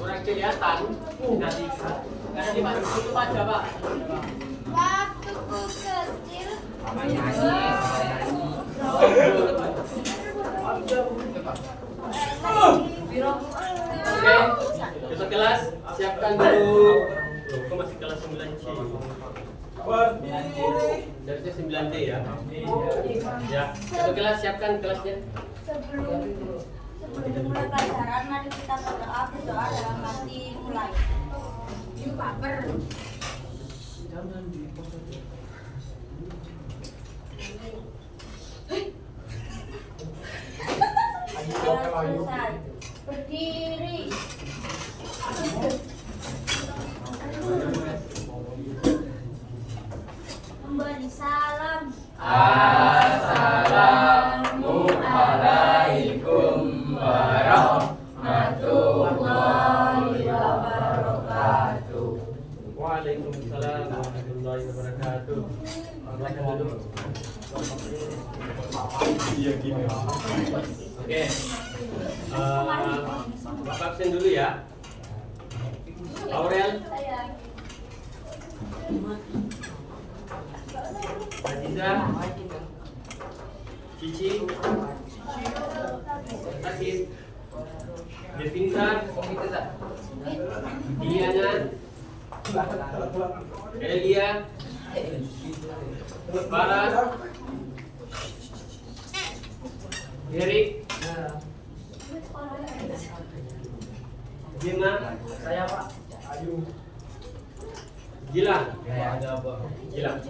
Kurang kelihatan. Nanti karena dimasuk itu aja, Pak. Waktu kecil. Oke, besok kelas siapkan dulu. Kok masih kelas 9C? Harusnya 9D ya. Ya, besok kelas siapkan kelasnya. Sebelum mulai pelajaran, mari kita berdoa dalam hati mulai. Yuk, paper. Selesai. Berdiri. Memberi salam. Assalamualaikum warahmatullahi wabarakatuh. Waalaikumsalam warahmatullahi wabarakatuh. Silakan duduk. Oke. Bapak absen dulu ya. Aurel, Aziza, Cici, Sakit, Devinta, Diana, Elia, Farah, Erik, Gina, saya Pak, Ayu, Gilang, Gilang,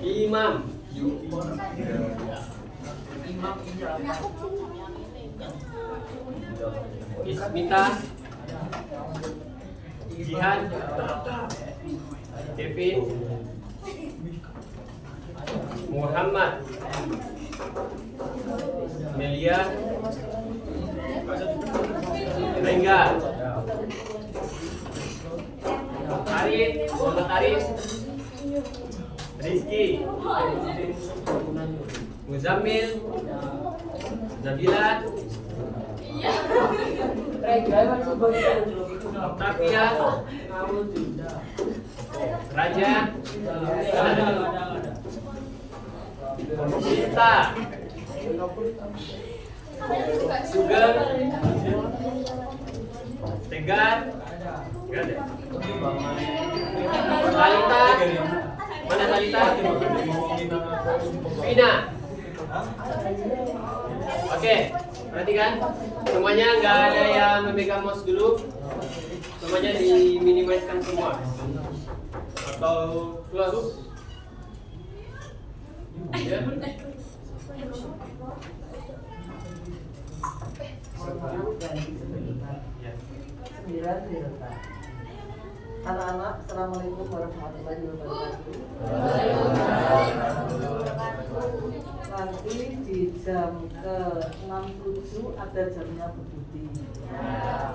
Imam, Ismita, Jihan, Kevin, Muhammad, Melia, Rengga, Arif, Muhammad Arif, Rizky, Muzammil, Nabila, Tafia, Raja, Cinta, Sugeng, Tegar, Talita, mana Talita? Vina. Oke, perhatikan semuanya, nggak ada yang memegang mouse dulu. Semuanya diminimaliskan semua atau close. Ya. Anak-anak, assalamualaikum warahmatullahi wabarakatuh. Nanti di jam ke-67 ada jamnya Bu Budi.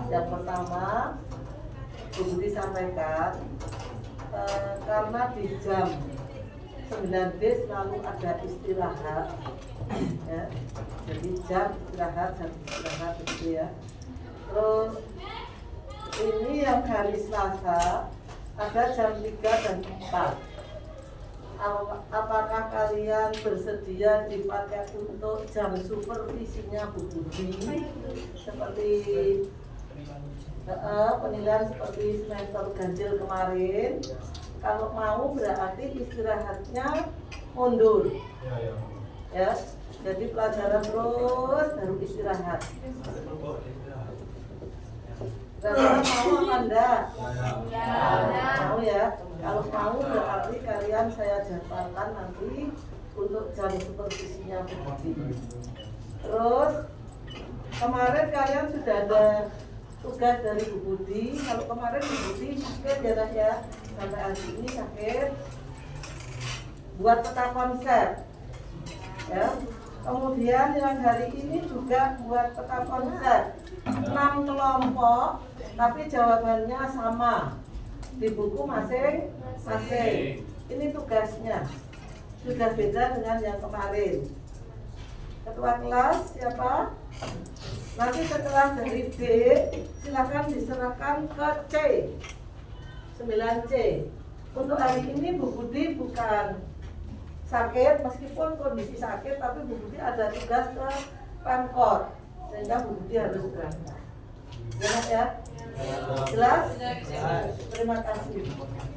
Yang pertama, Bu Budi sampaikan karena di jam 9B selalu ada istirahat, ya. Jadi jam istirahat begitu ya. Terus ini yang hari Selasa ada jam 3 dan 4. Apakah kalian bersedia dipakai untuk jam supervisinya Bu Budi? Seperti penilaian seperti semester ganjil kemarin. Kalau mau berarti istirahatnya mundur. Ya. Jadi pelajaran terus baru istirahat. Kalian mau apa enggak? Mau ya. Kalau mau berarti kalian saya jadwalkan nanti untuk jam supervisinya Bu Budi. Terus kemarin kalian sudah ada tugas dari Bu Budi. Kalau kemarin Bu Budi sakit ya, sampai hari ini sakit. Buat peta konsep. Ya. Kemudian yang hari ini juga buat peta konsep 6 kelompok, tapi jawabannya sama di buku masing-masing. Ini tugasnya. sudah beda dengan yang kemarin. Ketua kelas siapa? Nanti setelah dari B, silakan diserahkan ke C, 9C. Untuk hari ini Bu Budi bukan sakit, meskipun kondisi sakit, tapi Bu Budi ada tugas ke Pemkot, sehingga Bu Budi harus berangkat. Jelas ya? Jelas? Terima kasih.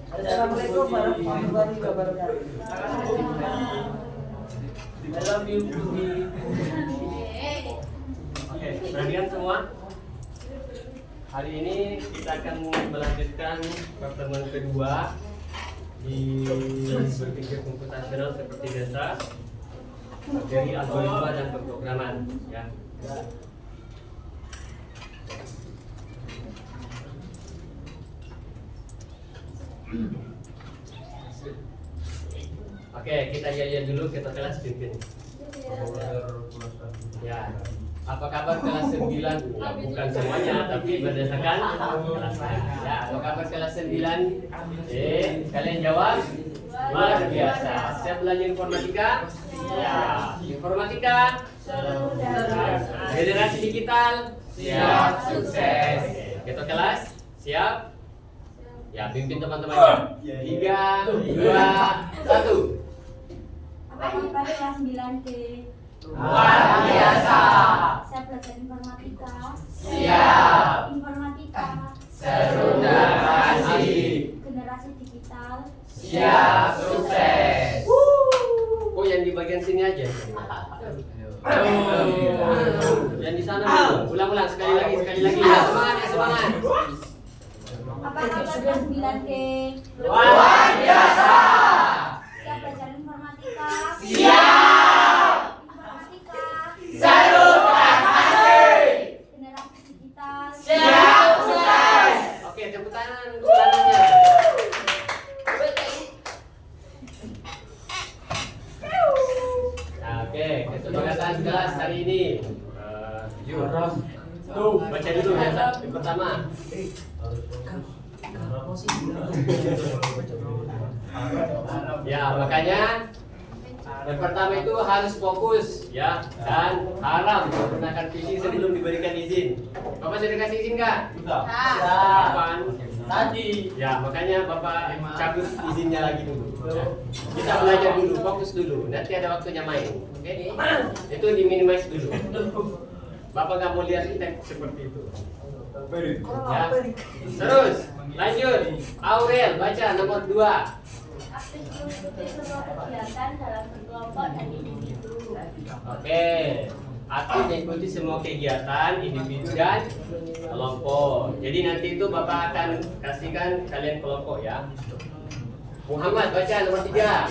Assalamualaikum warahmatullahi wabarakatuh. I love you, Budi. Oke, perhatian semua. Hari ini kita akan melanjutkan pertemuan kedua di berpikir komputasional seperti biasa dari algoritma dan pemrograman, ya. Oke, kita lihat dulu kita kelas pimpin. Ya. Apa kabar kelas 9? Ya, bukan semuanya, tapi berdasarkan kelasnya. Ya, apa kabar kelas 9? Kalian jawab? Luar biasa. Siap belajar informatika? Ya. Informatika? Generasi digital? Siap, sukses. Kita kelas? Siap? Ya, pimpin teman-temannya. 3, 2, 1. Apa kabar kelas 9T? Luar biasa. Saya belajar informatika. Siap. Informatika. Seru dan asik. Generasi digital. Siap, sukses. Oh, yang di bagian sini aja. Yang di sana dulu. Ulang-ulang sekali lagi. Ya, semangat, ya, semangat. Apa kabar kelas 9T? Luar biasa. Siap belajar informatika. Siap. Informatika. Seru dan asik. Generasi digital. Siap, sukses. Oke, tepuk tangan untuk selanjutnya. Nah, oke, kesepakatan kelas hari ini. Tuh, baca dulu ya, yang pertama. Ya, makanya yang pertama itu harus fokus ya, dan haram menggunakan PC sebelum diberikan izin. Bapak sudah kasih izin nggak? Sudah. Kapan? Tadi. Ya, makanya Bapak cabut izinnya lagi dulu. Ya. Kita belajar dulu, fokus dulu. Nanti ada waktunya main. Oke? Itu diminimize dulu. Bapak nggak mau lihat teks seperti itu. Ya. Terus, lanjut. Aurel, baca nomor 2. Aktif mengikuti semua kegiatan dalam berkelompok dan individu. Oke. Aktif mengikuti semua kegiatan individu dan kelompok. Jadi nanti itu Bapak akan kasihkan kalian kelompok ya. Muhammad, baca nomor 3.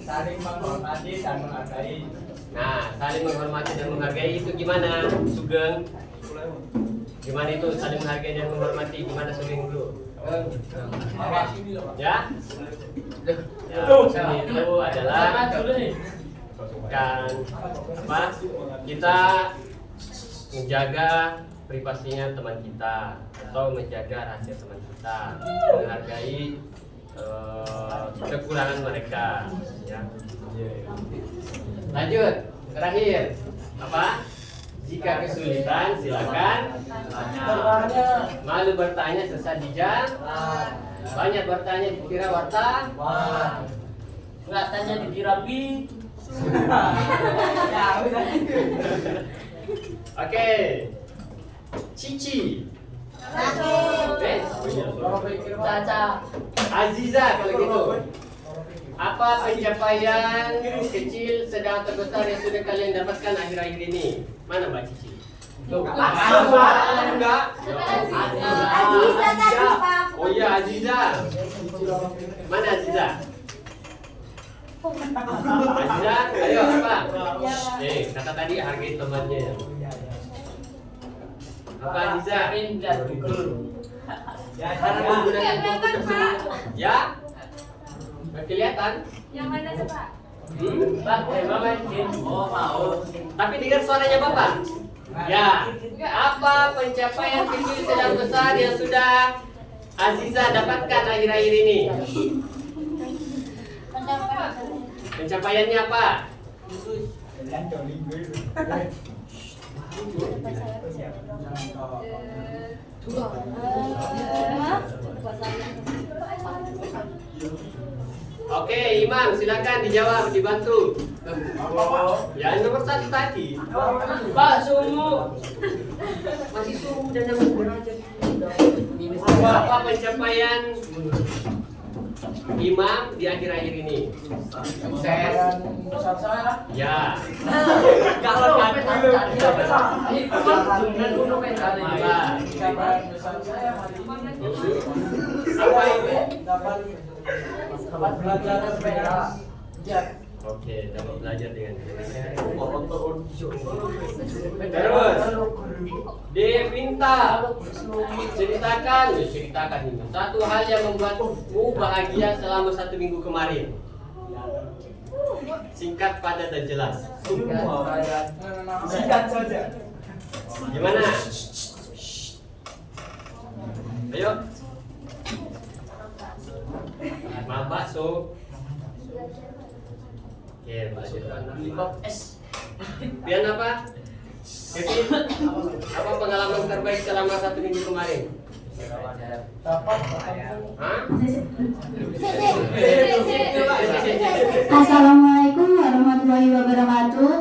Saling menghormati dan menghargai. Nah, saling menghormati dan menghargai itu gimana, Sugeng? Gimana itu saling menghargai dan menghormati? Gimana Sugeng dulu? Ya? Ya, itu adalah kan apa? Kita menjaga privasinya teman kita atau menjaga rahasia teman kita, menghargai kekurangan mereka. Ya. Lanjut, terakhir apa? Jika kesulitan silakan Bertanya. malu bertanya sesat dijak, banyak bertanya dikira warta, Nggak tanya dikira bi. Oke. Cici. Caca. Aziza kalau gitu. Apa pencapaian kecil, sedang, terbesar yang sudah kalian dapatkan akhir-akhir ini? Mana Mbak Cici? Enggak. Aziza tadi Pak. Oh iya Aziza. Mana Aziza? Aziza, ayo apa? Kata tadi hargai temannya. Apa Aziza? Cara menggunakan komputer semua. Ya? Nggak kelihatan? Yang mana coba? Pak, Bapak izin. Oh mau. Tapi dengar suaranya Bapak. Ya. Apa pencapaian kecil sedang besar yang sudah Aziza dapatkan akhir-akhir ini? Pencapaiannya apa? Oke, Imam, silakan dijawab, dibantu. Ya, nomor 1 tadi. Pak, sumu. Masih suruh dan apa pencapaian Imam di akhir-akhir ini? Sukses. Ya. Kalau kami Apa itu? dapat belajar sepeda. Oke, dapat belajar dengan terus diminta ceritakan ini satu hal yang membuatmu bahagia selama 1 minggu kemarin. Singkat, padat, dan jelas. Singkat saja. Gimana? Ayo. Maaf bakso. Oke, belajar Pian apa? Kevin, apa pengalaman terbaik selama 1 minggu kemarin? Hah? Assalamualaikum warahmatullahi wabarakatuh.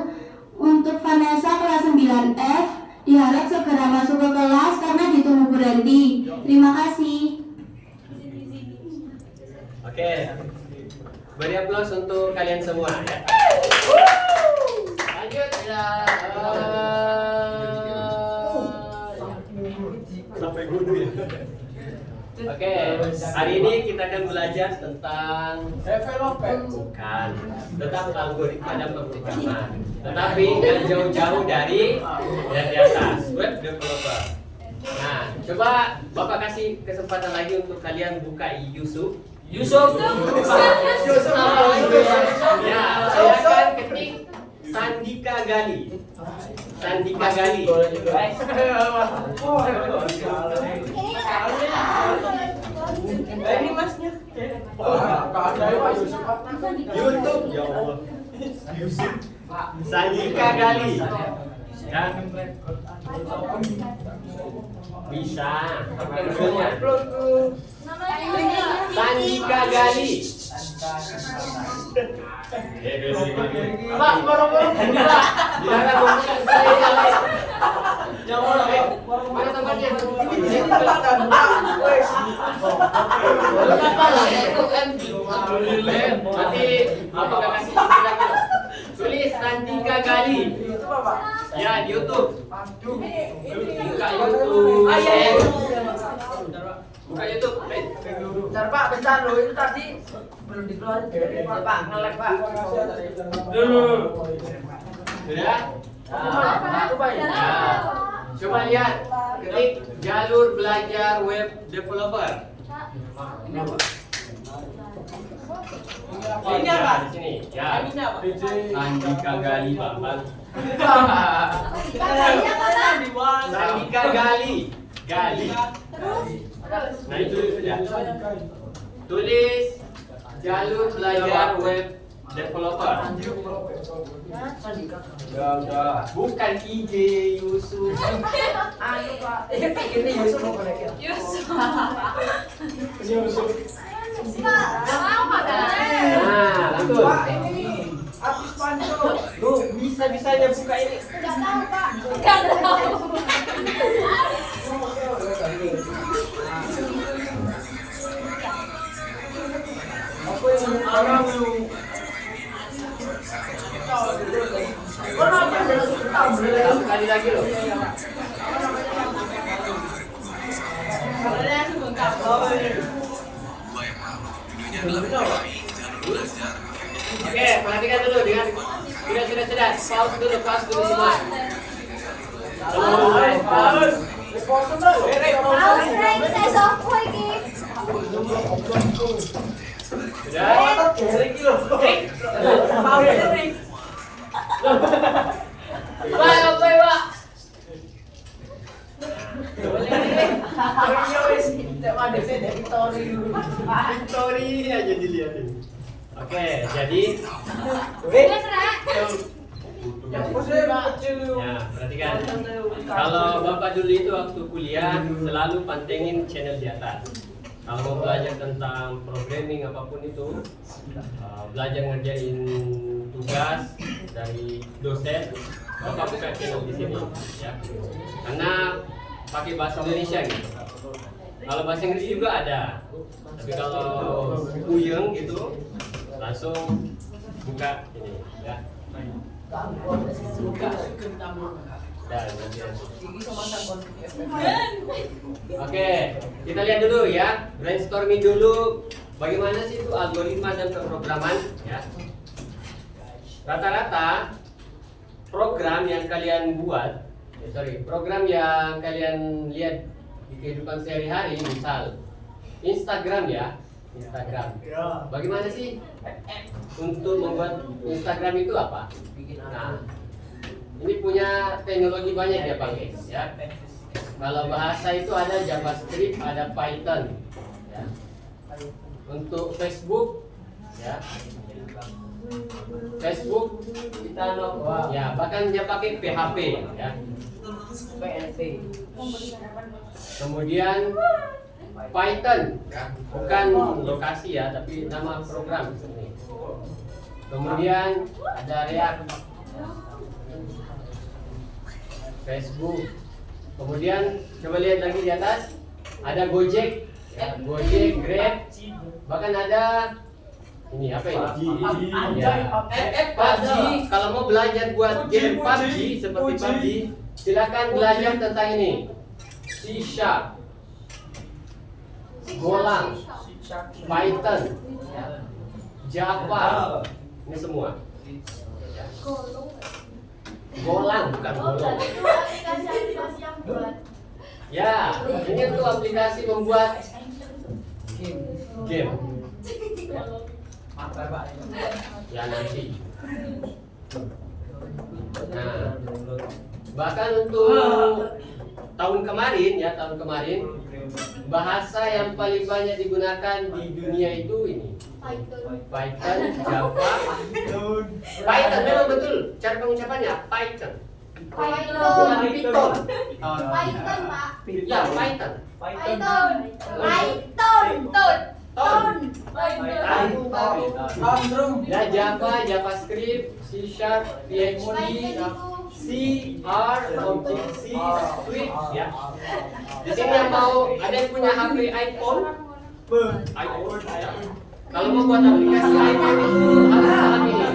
Untuk Vanessa kelas 9F diharap segera masuk ke kelas karena ditunggu berhenti. Terima kasih. Oke. Beri aplaus untuk kalian semua ya. Lanjut ya. Sampai gunung ya. Oke, hari ini kita akan belajar tentang bukan tentang algoritma dan pemrograman, tetapi yang jauh-jauh dari yang di atas, web developer. Nah, coba Bapak kasih kesempatan lagi untuk kalian buka Yusuf. Ya, saya akan ketik Sandika Gali. Sandika Gali. Ini masnya. YouTube, ya Allah. Yusuf. Sandika Gali. Ya. Bisa. Sandika Gali. Pak, borong-borong. Jangan bukan saya. Mana tempatnya? Nanti apa gak kasih isi lagi? Tulis Sandika Gali. Ya, di YouTube. Buka YouTube. Buka YouTube. Bentar Pak, bentar loh, itu tadi belum dikeluarin. Pak, nge-lag Pak. Dulu. Sudah? Ya. Coba lihat, ketik jalur belajar web developer. Ini apa? Di sini. Ya. Ini apa? Sandika Gali, Bang. Di bawah. Sandika Gali. Gali. Nah, itu sudah. Tulis jalur belajar web developer. Bukan IJ Yusuf. Anu Pak. Ini Yusuf apa lagi? Nah, betul. Habis panco. Tuh, bisa-bisanya buka ini. Kali lagi loh. Oke, perhatikan dulu dengan sudah. Pause dulu semua. Story aja dilihatin. Oke, jadi Yang kecil. ya perhatikan. Kalau Bapak dulu itu waktu kuliah selalu pantengin channel di atas. Kalau mau belajar tentang programming apapun itu, belajar ngerjain tugas dari dosen, Bapak buka channel di sini, ya. Karena pakai bahasa Indonesia gitu. Kalau bahasa Inggris juga ada, tapi kalau puyeng gitu, langsung buka ini, ya. Dan oke, kita lihat dulu ya, brainstorming dulu bagaimana sih itu algoritma dan pemrograman ya. Rata-rata program yang kalian buat, program yang kalian lihat di kehidupan sehari-hari, misal Instagram ya, Instagram. Bagaimana sih untuk membuat Instagram itu apa? Nah, ini punya teknologi banyak dia pakai ya. Kalau bahasa itu ada JavaScript, ada Python ya. Untuk Facebook ya, Facebook kita ya, bahkan dia pakai PHP ya. Kemudian Python ya, bukan lokasi ya, tapi nama program ini. Kemudian ada React, Facebook. Kemudian coba lihat lagi di atas, ada Gojek, ya, Gojek, Grab, bahkan ada ini apa ini? Ya. PUBG. Kalau mau belajar buat game PUBG seperti PUBG, silakan belajar tentang ini. C#, Golang, Python, Java, ini semua. Golang bukan Golong. Ya, ini tuh aplikasi membuat game. Ya nanti. Nah, bahkan untuk tahun kemarin bahasa yang paling banyak digunakan di dunia itu ini Python, Java, Python memang betul cara pengucapannya Python. Bukan Python. Python, Pak. Ya Python. Python. Ya Java, JavaScript, C#, PHP, C, R, Object-C, Swift ya. Di sini yang mau ada yang punya HP iPhone? iPhone ya. Kalau mau buat aplikasi iPhone itu harus salah ini.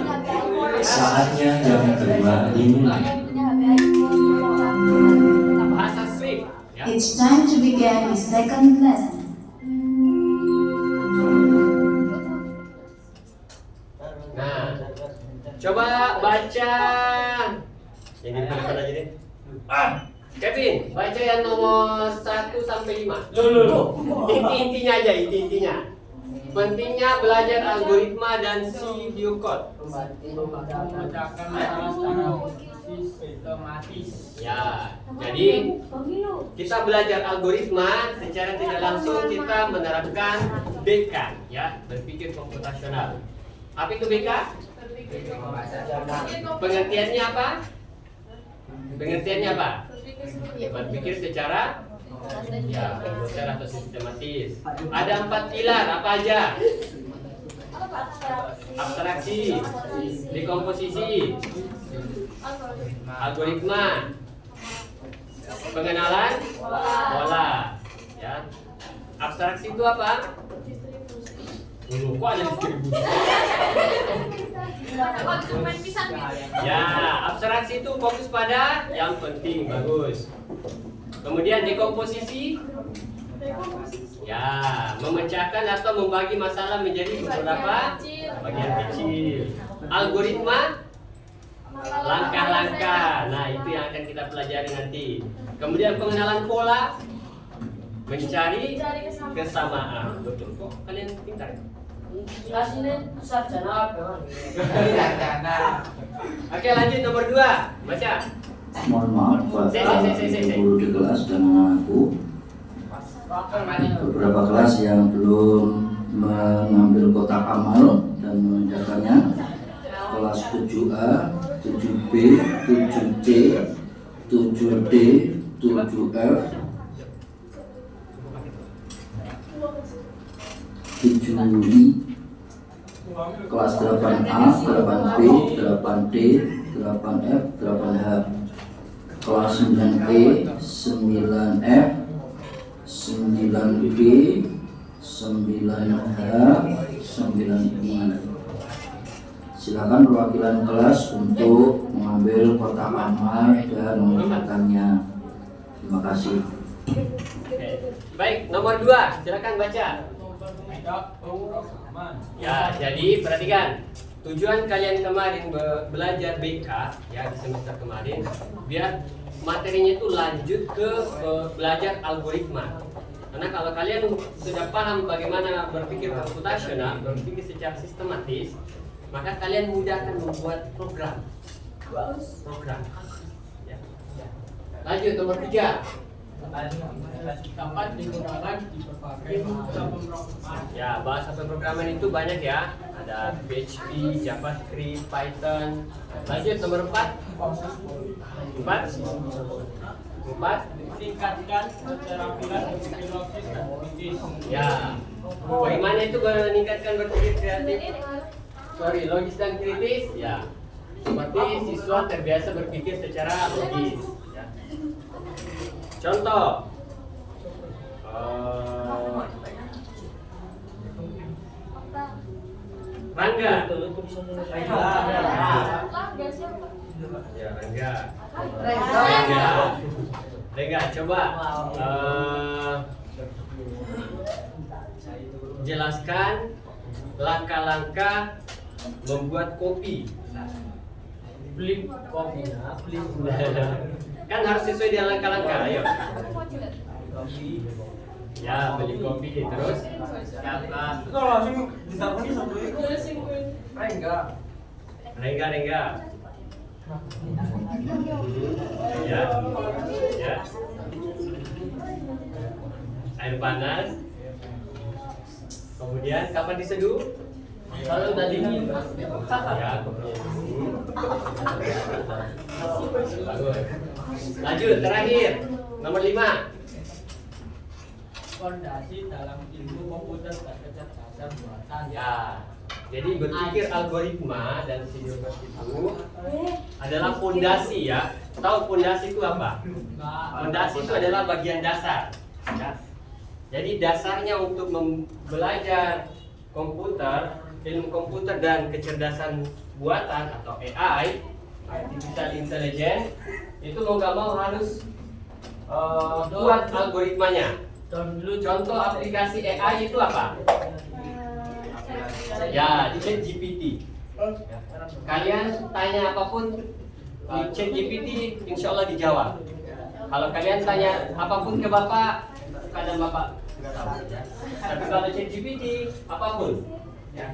Saatnya yang kedua dimulai. Bahasa Swift ya. It's time to begin the second lesson. Nah, coba baca. Yang di depan aja deh. Kevin, baca yang nomor 1 sampai 5. Inti-intinya aja, inti-intinya. Pentingnya belajar algoritma dan C view code. Ya, jadi kita belajar algoritma secara tidak langsung kita menerapkan BK ya, berpikir komputasional. Apa itu BK? Pengertiannya apa? Pengertiannya apa? Berpikir secara ya, komputer atau sistematis. Ada 4 pilar, apa aja? Abstraksi, dekomposisi, algoritma, pengenalan, pola. Ya. Abstraksi itu apa? Kok ada distribusi? Ya, abstraksi itu fokus pada yang penting, bagus. Kemudian dekomposisi, ya, memecahkan atau membagi masalah menjadi beberapa bagian kecil. Algoritma, langkah-langkah. Nah, itu yang akan kita pelajari nanti. Kemudian pengenalan pola, mencari kesamaan. Betul kok, kalian pintar. Oke, lanjut nomor 2. Baca. Mohon maaf buat guru di kelas dan anak-anakku. Beberapa kelas yang belum mengambil kotak amal dan dan mengerjakannya. Kelas 7A, 7B, 7C, 7D, 7F, 7I, kelas 8A, 8B, 8D, 8F, 8H, kelas 9E, 9F, 9B, 9H, 9I. Silakan perwakilan kelas untuk mengambil kotak amal dan mengerjakannya. Terima kasih. Oke. Baik, nomor 2, silakan baca. Ya, jadi perhatikan. Tujuan kalian kemarin belajar BK ya di semester kemarin biar materinya itu lanjut ke belajar algoritma. Karena kalau kalian sudah paham bagaimana berpikir komputasional, berpikir secara sistematis, maka kalian mudah akan membuat program. Ya. Lanjut nomor 3. Dapat digunakan di berbagai macam pemrograman. Ya, bahasa pemrograman itu banyak ya. Ada PHP, JavaScript, Python. Lanjut nomor 4. 4. Tingkatkan keterampilan berpikir logis dan kritis. Ya. Bagaimana itu meningkatkan berpikir kreatif? Logis dan kritis? Ya. Seperti siswa terbiasa berpikir secara logis. Ya. Contoh. Rangga. Ya, Rangga, coba jelaskan langkah-langkah membuat kopi. Beli kopinya, beli Kan harus sesuai dengan langkah-langkah. Ayo. Ya, beli kopi terus. Rengga. Ya. Air panas. Kemudian kapan diseduh? Kalau udah dingin. Ya, bagus. Lanjut, terakhir. Nomor 5. fondasi dalam ilmu komputer dan kecerdasan buatan. Ya. Jadi berpikir algoritma dan sinusoid itu adalah fondasi ya. Tahu fondasi itu apa? Fondasi itu adalah bagian dasar. Ya. Jadi dasarnya untuk belajar komputer, ilmu komputer dan kecerdasan buatan atau AI, artificial intelligence, itu mau nggak mau harus buat algoritmanya. Contoh aplikasi AI itu apa? Ya, di ChatGPT. Kalian tanya apapun di ChatGPT, insya Allah dijawab. Kalau kalian tanya apapun ke Bapak, kadang Bapak nggak tahu. Tapi kalau ChatGPT, apapun. Ya.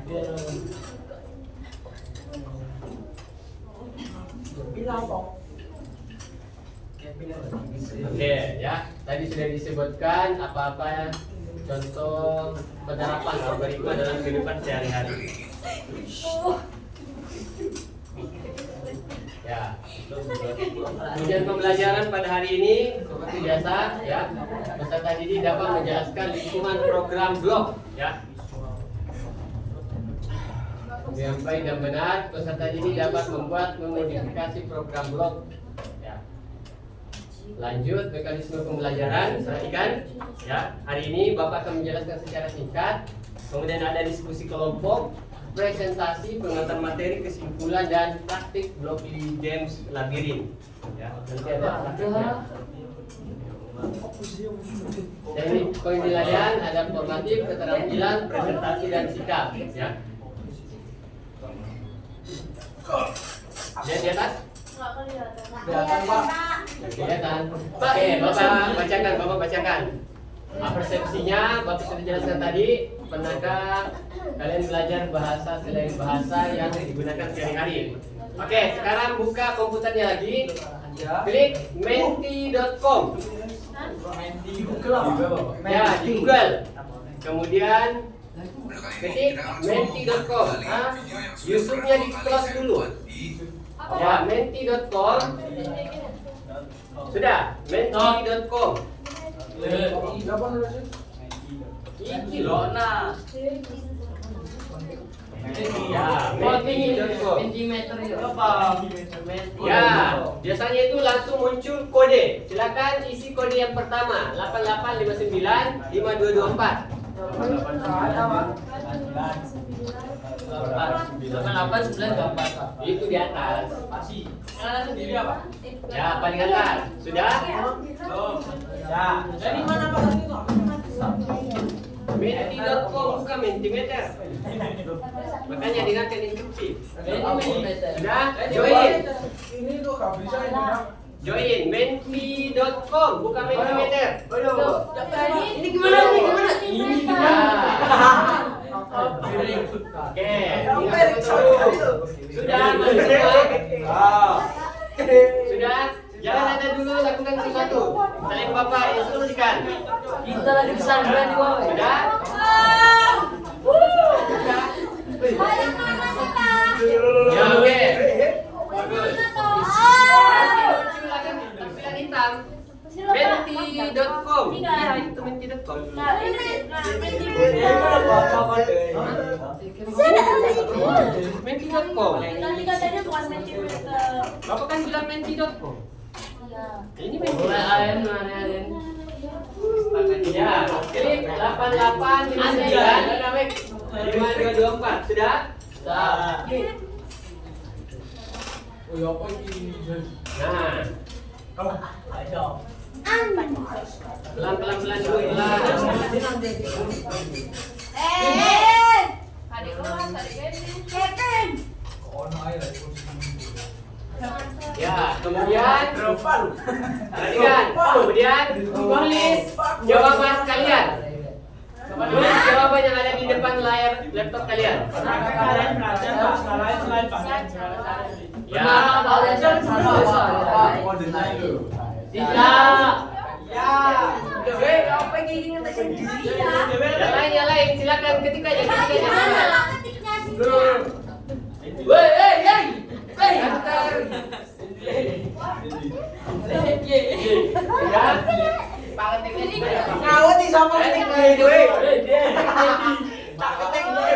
Oke, ya. Tadi sudah disebutkan apa-apa contoh penerapan algoritma dalam kehidupan sehari-hari. Ya. Tujuan pembelajaran pada hari ini seperti biasa, ya. Peserta didik dapat menjelaskan lingkungan program blok, ya. Yang baik dan benar, peserta didik dapat membuat memodifikasi program blok. Lanjut mekanisme pembelajaran, perhatikan ya. Hari ini Bapak akan menjelaskan secara singkat, kemudian ada diskusi kelompok, presentasi, pengantar materi, kesimpulan dan praktik blok games labirin. Ya, nanti ada praktiknya. Teknik penilaian ada formatif, keterampilan, presentasi dan sikap. Ya. Lihat di atas. Kelihatan. Oke, Bapak bacakan. Persepsinya Bapak sudah jelaskan tadi. Pernahkah kalian belajar bahasa selain bahasa yang digunakan sehari-hari? Oke, sekarang buka komputernya lagi. Klik menti.com. Ya, di Google. Kemudian ketik menti.com. Yusufnya di close dulu. Ya, menti.com. Sudah, menti.com. Iki loh, nah. Ya, menti.com. Ya, biasanya itu langsung muncul kode. Silakan isi kode yang pertama 8859 5224. 8894. Itu di atas. Sendiri apa? Ya, paling atas. Sudah? Ya. Jadi mana Pak? Menti.com bukan mentimeter. Makanya dengarkan instruksi. Sudah? Join. Ini tuh gak bisa ini Pak. Join menti.com bukan mentimeter. Ini gimana? Ini gimana? Oke, ingat betul. Sudah, masuk semua. Sudah, jangan ada dulu lakukan sesuatu. Saling Bapak instruksikan. Kita lagi pesantren di bawah. Sudah? Yang mana sih, Pak? Ya, oke. Bagus. Nanti muncul lagi tampilan hitam. Menti.com. Iya, itu menti.com. Menti.com. Tadi katanya bukan mentimeter. Bapak kan bilang menti.com. Iya. Ini menti. Ya, klik 8859 5224. Sudah? Sudah. Oh ya apa ini? Nah, Ayo. pelan-pelan dulu pelan. Adik kelas, adik Kevin. Ono ae lah. Ya, kemudian perhatikan. Kemudian tulis jawaban kalian. Tulis jawaban yang ada di depan layar laptop kalian. Kalian perhatian Pak, selain Pak. Ya. Tidak. Yang lain, silakan ketik aja. Mana ketiknya sih? Antar. Ngawet di sama ketik gue. Tak ketik gue.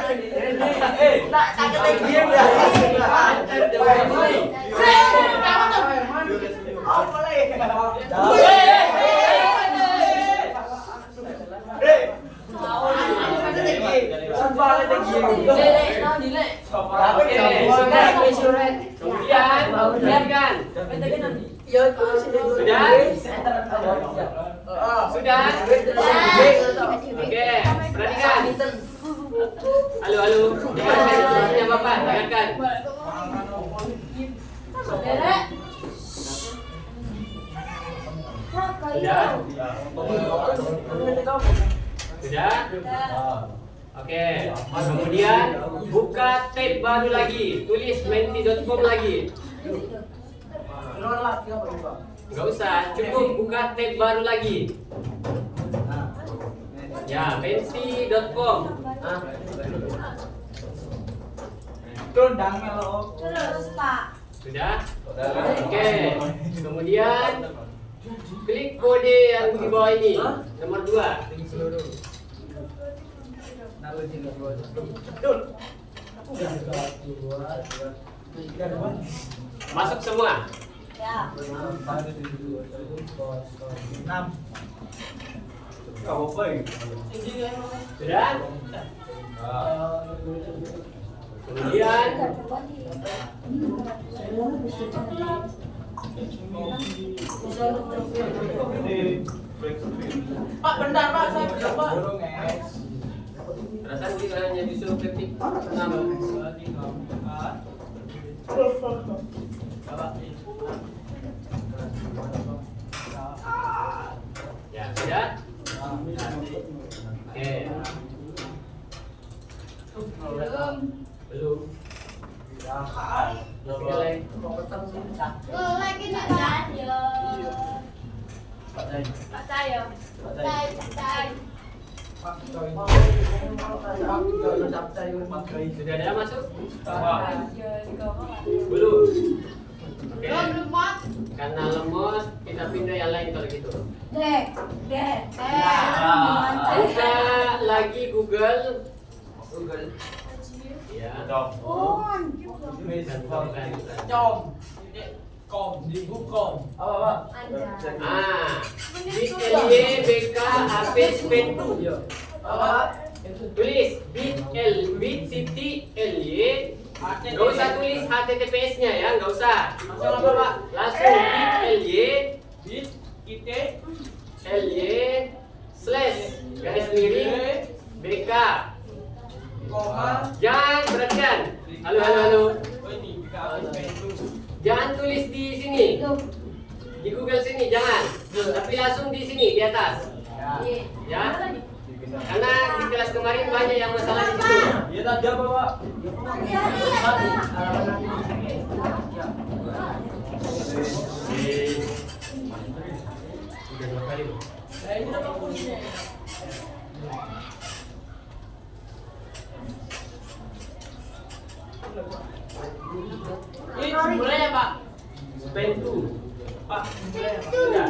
Tak ketik dia Sudah? Oke, perhatikan. Halo. Dengarkan instruksinya Bapak, dengarkan. Sudah? Oke. Kemudian buka tab baru lagi, tulis menti.com lagi. Enggak usah, cukup buka tab baru lagi. Ya, menti.com. Tundang melo. Terus, Pak. Sudah? Oke. Kemudian klik kode yang di bawah ini, nomor 2. Masuk semua. Ya. Sudah? Kemudian Pak, bentar Pak, saya bercoba. perasaan kita hanya disuruh ketik 6. Ya, sudah? Oke. Belum. Lagi nak saya. Pak saya. Sudah ada masuk? Belum. Oke. Karena lemot, kita pindah yang lain kalau gitu. Buka lagi Google. Ya. Bit LY BK HP Spentu. Tulis bit titik LY. Gak usah tulis HTTPS-nya ya, gak usah. Langsung bit LY slash garis miring BK. Jangan perhatikan. Halo. Jangan tulis di sini. Di Google sini jangan. Tapi langsung di sini di atas. Ya. Karena di kelas kemarin banyak yang masalah di situ. Iya tadi apa, Pak? Udah 2 kali. Ini mulai ya Pak. Spentu. Pak, mulai ya Pak. Sudah.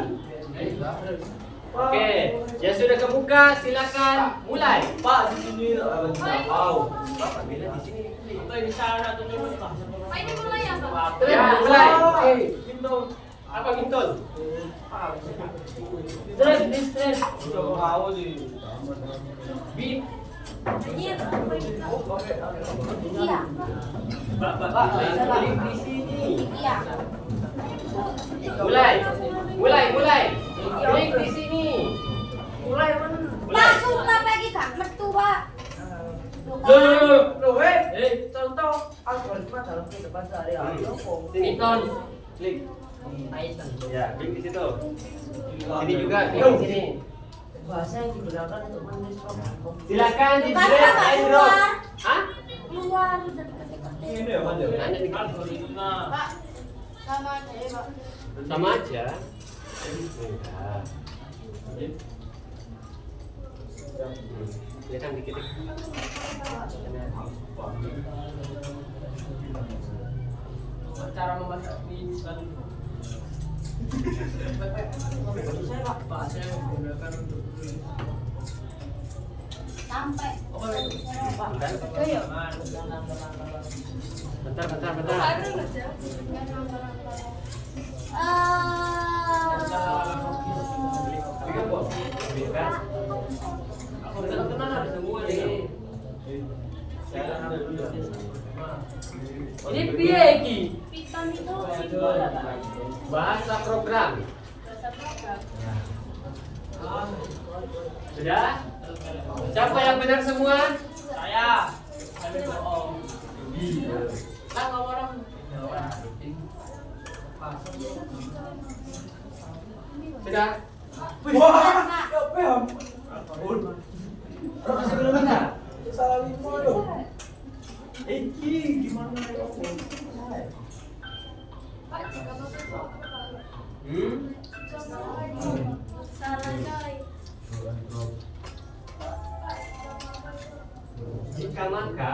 Oke, yang sudah kebuka silakan mulai. Pak, di sini nggak tahu. Bapak bila di sini. Atau ini salah satu dulu Pak. Pak ini mulai ya Pak? Ya, mulai. Bintang. Apa bintol? Stres. Udah mau tahu sih. Bit. Iya. Bapak klik di sini. Iya. Mulai. Klik di sini. Langsung lagi gak metu Pak. Loh, contoh algoritma dalam kehidupan sehari-hari. Sini. Klik. Ya, klik di situ. Sini juga, klik di sini. Bahasa yang digunakan untuk menulis program. Silakan di Bukan, drag Pak, and drop. keluar. Hah? Keluar. Ini ya, Mas. Hanya di Algoritma. Pak, sama aja ya Pak. sama aja. Enggak. Silakan dikit. Cara membaca ini selalu. Bahasa yang menggunakan untuk tulis. Sampai. Bentar. Kenal ada semua ini. Ini piye iki? Python itu simbol apa? Bahasa program. Bahasa program. Sudah? Siapa yang benar semua? Saya bohong. Lah orang. Sudah? Wah, paham. Masih belum ada. Salah 5 loh. Iki gimana ya? Pak, jika Bapak salah coy. Jika maka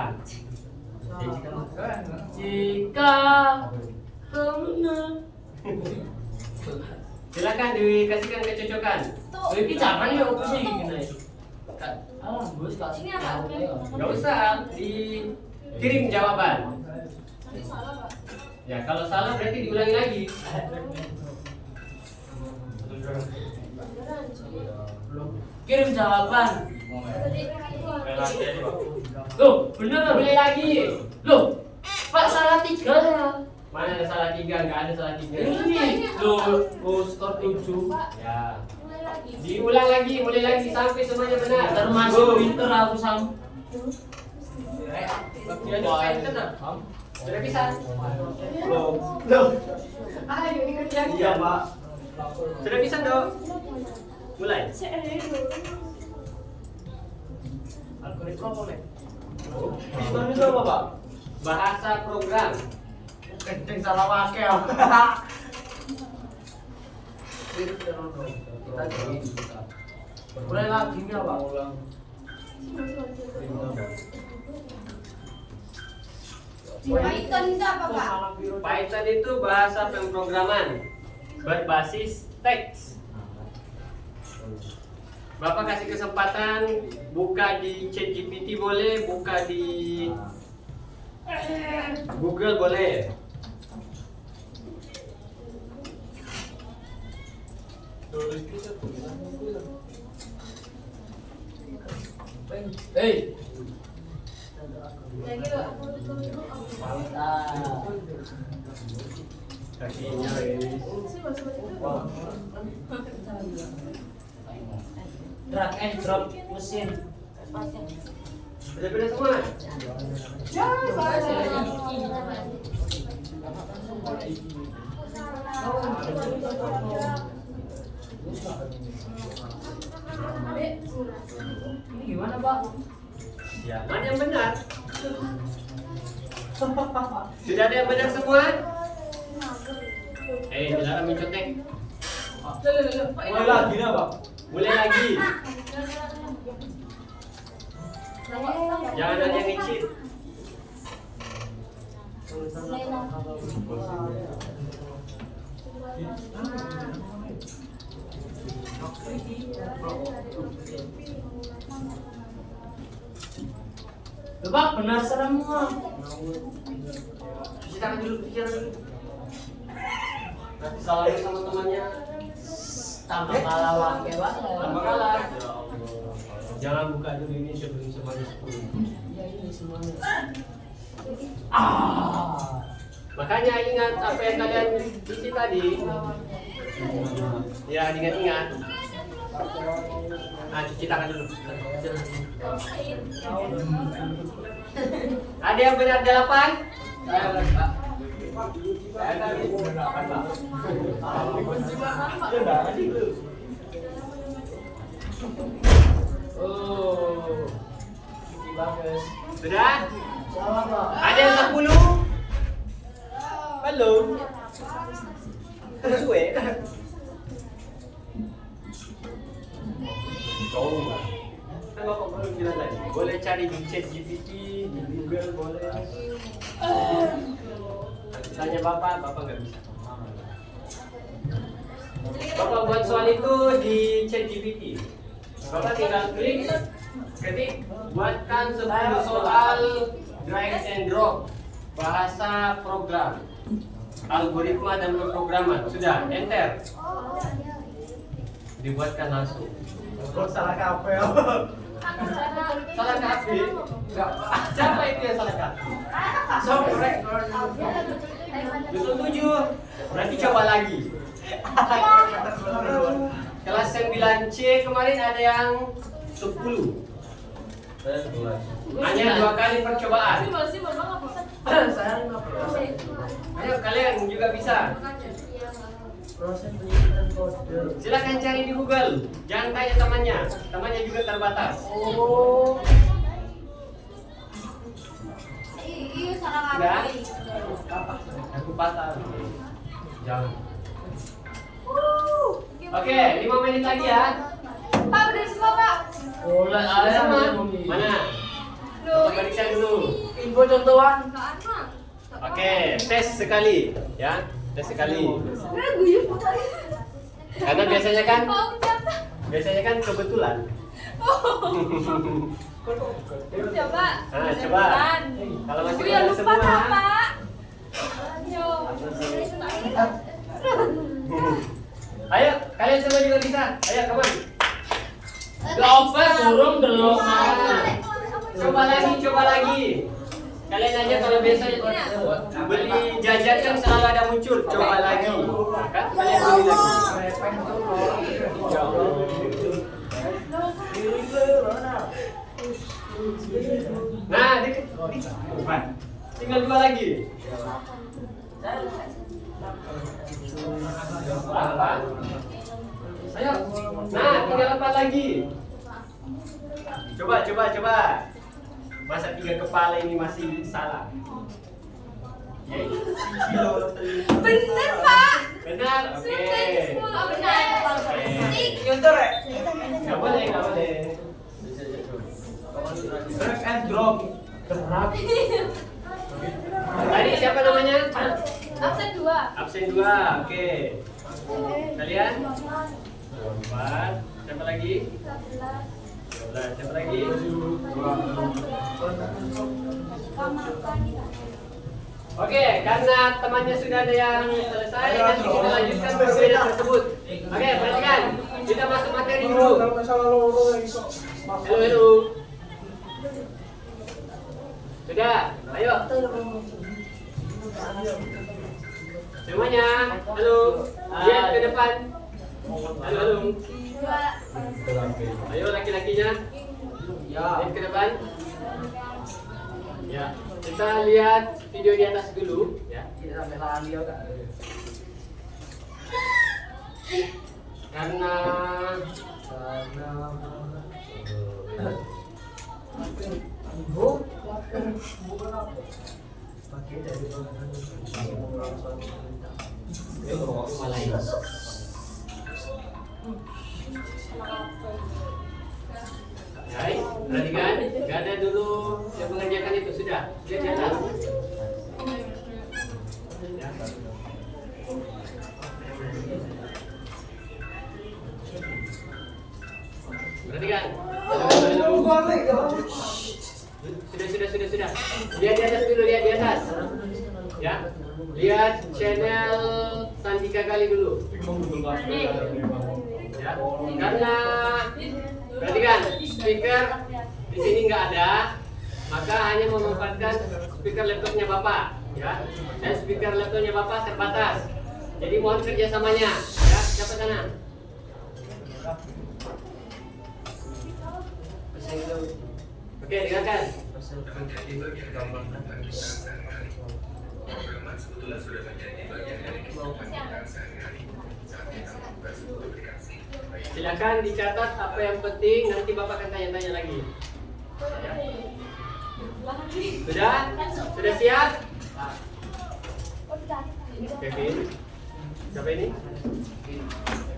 Jika silakan dikasihkan kecocokan. Oh, ini jangan ya opsi gini. Ini apa? Gak usah dikirim jawaban. Nanti salah Pak. Ya kalau salah berarti diulangi lagi. Kirim jawaban. Tadi Loh, bener Mulai lagi. Loh, Pak salah 3 ya. Mana ada salah 3? Nggak ada salah 3. Ini loh, skor 7. Ya. mulai lagi. Diulang lagi, mulai lagi sampai semuanya benar. Termasuk pinter aku sam. Sudah bisa? Belum. Ayo ini kerja. Iya, Pak. Sudah bisa dong? Mulai. Algoritma boleh. Bintang itu apa, Pak? Bahasa program. Kenceng salah pakai. Mulai lagi nggak Pak? Python itu apa, Pak? Python itu bahasa pemrograman berbasis teks. Bapak kasih kesempatan buka di ChatGPT boleh, buka di Google boleh. Hei. Kakinya Drag and drop mesin. udah beres semua. Ini gimana, Pak? Ya, mana yang benar? Sudah ada yang benar semua? Dilarang mencontek. Mulai lagi dah, Pak. Mulai lagi. Jangan ada yang ngicip. Pak, benar semua. Cuci tangan dulu, cuci tangan dulu. Nanti salah sama temannya. Tambah kalah wakil, Pak. Tambah kalah. Ya Allah. Jangan buka dulu ini sebelum semuanya 10. Ya ini semuanya. Makanya ingat apa yang kalian isi tadi. Ya, ingat-ingat. Nah, cuci tangan dulu. Ada yang benar 8? Saya lagi, Pak. Oh. Bagus. Sudah? Salah, Pak. Ada yang 10? Belum. Sesuai. Kan Bapak baru bilang tadi, boleh cari di ChatGPT, di Google boleh. Tanya Bapak nggak bisa. Bapak buat soal itu di ChatGPT. Bapak tinggal klik, ketik, buatkan 10 soal drag and drop bahasa program, algoritma dan pemrograman. Sudah, enter. Dibuatkan langsung. Salah kafe. Salah kafe? Enggak. Siapa itu yang salah kafe? Sobrek. Betul 7. Berarti coba lagi. Kelas 9C kemarin ada yang 10. Hanya 2 kali percobaan. Ayo kalian juga bisa. Proses penyidikan kode. Silakan cari di Google. Jangan tanya temannya. Temannya juga terbatas. Oh. Iya, salah Enggak? apa? Aku patah. Jangan. Oke, 5 menit lagi ya. Pak, udah semua, Pak. Mulai Ada sama? Mana? Mana? Loh, Kita periksa dulu. Info contohan. Oke, tes sekali ya. Tes sekali. Karena biasanya kan kebetulan. Coba. Nah, coba. Kalau masih Ya ada lupa semua. Pak. Yo. Ayo, kalian semua juga bisa. Ayo, kemana? Lope turun belum. Coba lagi. Kalian aja kalau biasa beli jajan kan selalu ada muncul. Coba lagi. Kan kalian beli lagi. Nah, tinggal 2 lagi. Ayo. Nah, tinggal 4 lagi. Coba. Masa 3 kepala ini masih salah? Bener, Pak. Benar, oke. Benar. Nyontor ya? Nggak boleh. Drag and drop. Gerak. Tadi siapa namanya? Absen 2. Absen 2. Oke. Kalian? 4. Siapa lagi? 12. Siapa lagi? Oke, karena temannya sudah ada yang selesai, nanti kita lanjutkan perbedaan tersebut. Oke, perhatikan. Kita masuk materi dulu. Halo. Sudah, ayo. Semuanya, halo. Lihat ke depan. Halo. Ayo laki-lakinya. Lihat ke depan. Ya, kita lihat video di atas dulu, ya. Karena Baik, perhatikan, gak ada dulu yang mengerjakan itu, sudah, lihat di atas. Ya. Perhatikan. Sudah. Lihat di atas dulu, lihat di atas. Ya, lihat channel Sandika Kali dulu. Ya, karena perhatikan, speaker di sini nggak ada, maka hanya memanfaatkan speaker laptopnya Bapak, ya. Dan speaker laptopnya Bapak terbatas. Jadi mohon kerjasamanya, ya. Siapa sana? Oke, dengarkan. Silakan dicatat apa yang penting, nanti Bapak akan tanya-tanya lagi. Ya. Sudah siap? Kevin. Siapa ini?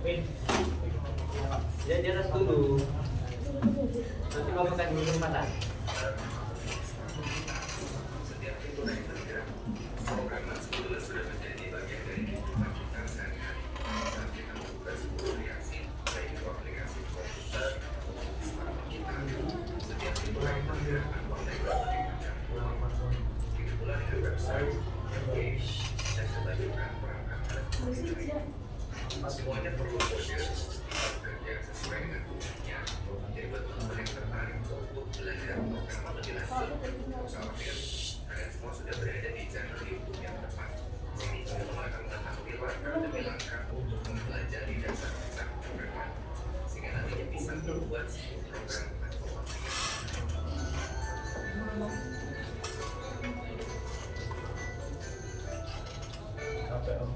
Kevin. Ya, di atas dulu. Nanti Bapak akan beri kesempatan. Semuanya perlu kerja sesuai dengan fungsinya. Jadi buat teman-teman yang tertarik untuk belajar programmer lebih lanjut, bersama dengan kalian semua sudah berada di channel YouTube yang tepat. Sini teman-teman akan mengetahui langkah demi langkah untuk mempelajari dasar-dasar programmer, sehingga nantinya bisa membuat sebuah program atau aplikasi.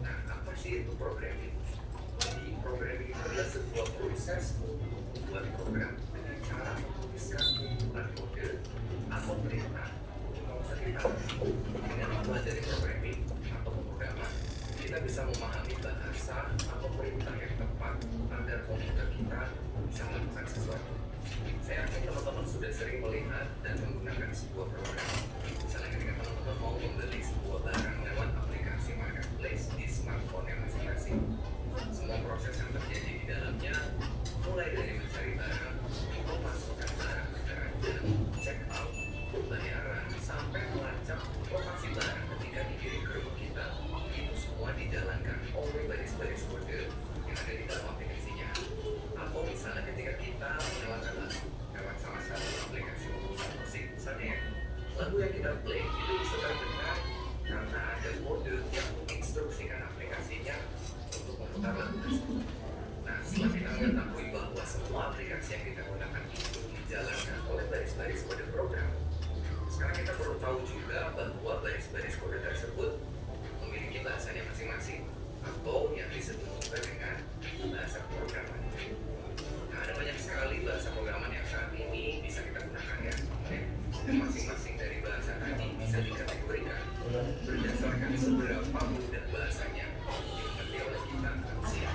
Nah, apa sih itu programming? Jadi programming itu adalah sebuah proses untuk membuat program dengan cara menuliskan kumpulan kode atau perintah. Dengan mempelajari programming atau pemrograman, kita bisa memahami bahasa atau perintah yang tepat agar komputer kita bisa melakukan sesuatu. Saya yakin teman-teman sudah sering melihat dan menggunakan sebuah program. Misalnya ketika teman-teman mau membeli sebuah barang lewat aplikasi marketplace di smartphone yang masing-masing. Semua proses yang terjadi di dalamnya, mulai dari mencari barang, memasukkan barang ke keranjang, check out, pembayaran, sampai melacak lokasi barang ketika dikirim ke rumah kita, itu semua dijalankan oleh baris-baris kode yang ada di dalam aplikasinya. Atau misalnya ketika kita menyalakan lagu lewat salah satu aplikasi musik, misalnya lagu yang kita play itu bisa terdengar karena ada kode yang menginstruksikan aplikasinya untuk memutar lagu tersebut. Nah, setelah kita mengetahui bahwa semua aplikasi yang kita gunakan itu dijalankan oleh baris-baris kode program, sekarang kita perlu tahu juga bahwa baris-baris kode tersebut memiliki bahasanya masing-masing, atau yang disebut juga dengan bahasa programan. Nah, ada banyak sekali bahasa programan yang saat ini bisa kita gunakan, ya. Dan masing-masing dari bahasa tadi bisa dikategorikan berdasarkan seberapa mudah bahasanya dimengerti oleh kita manusia.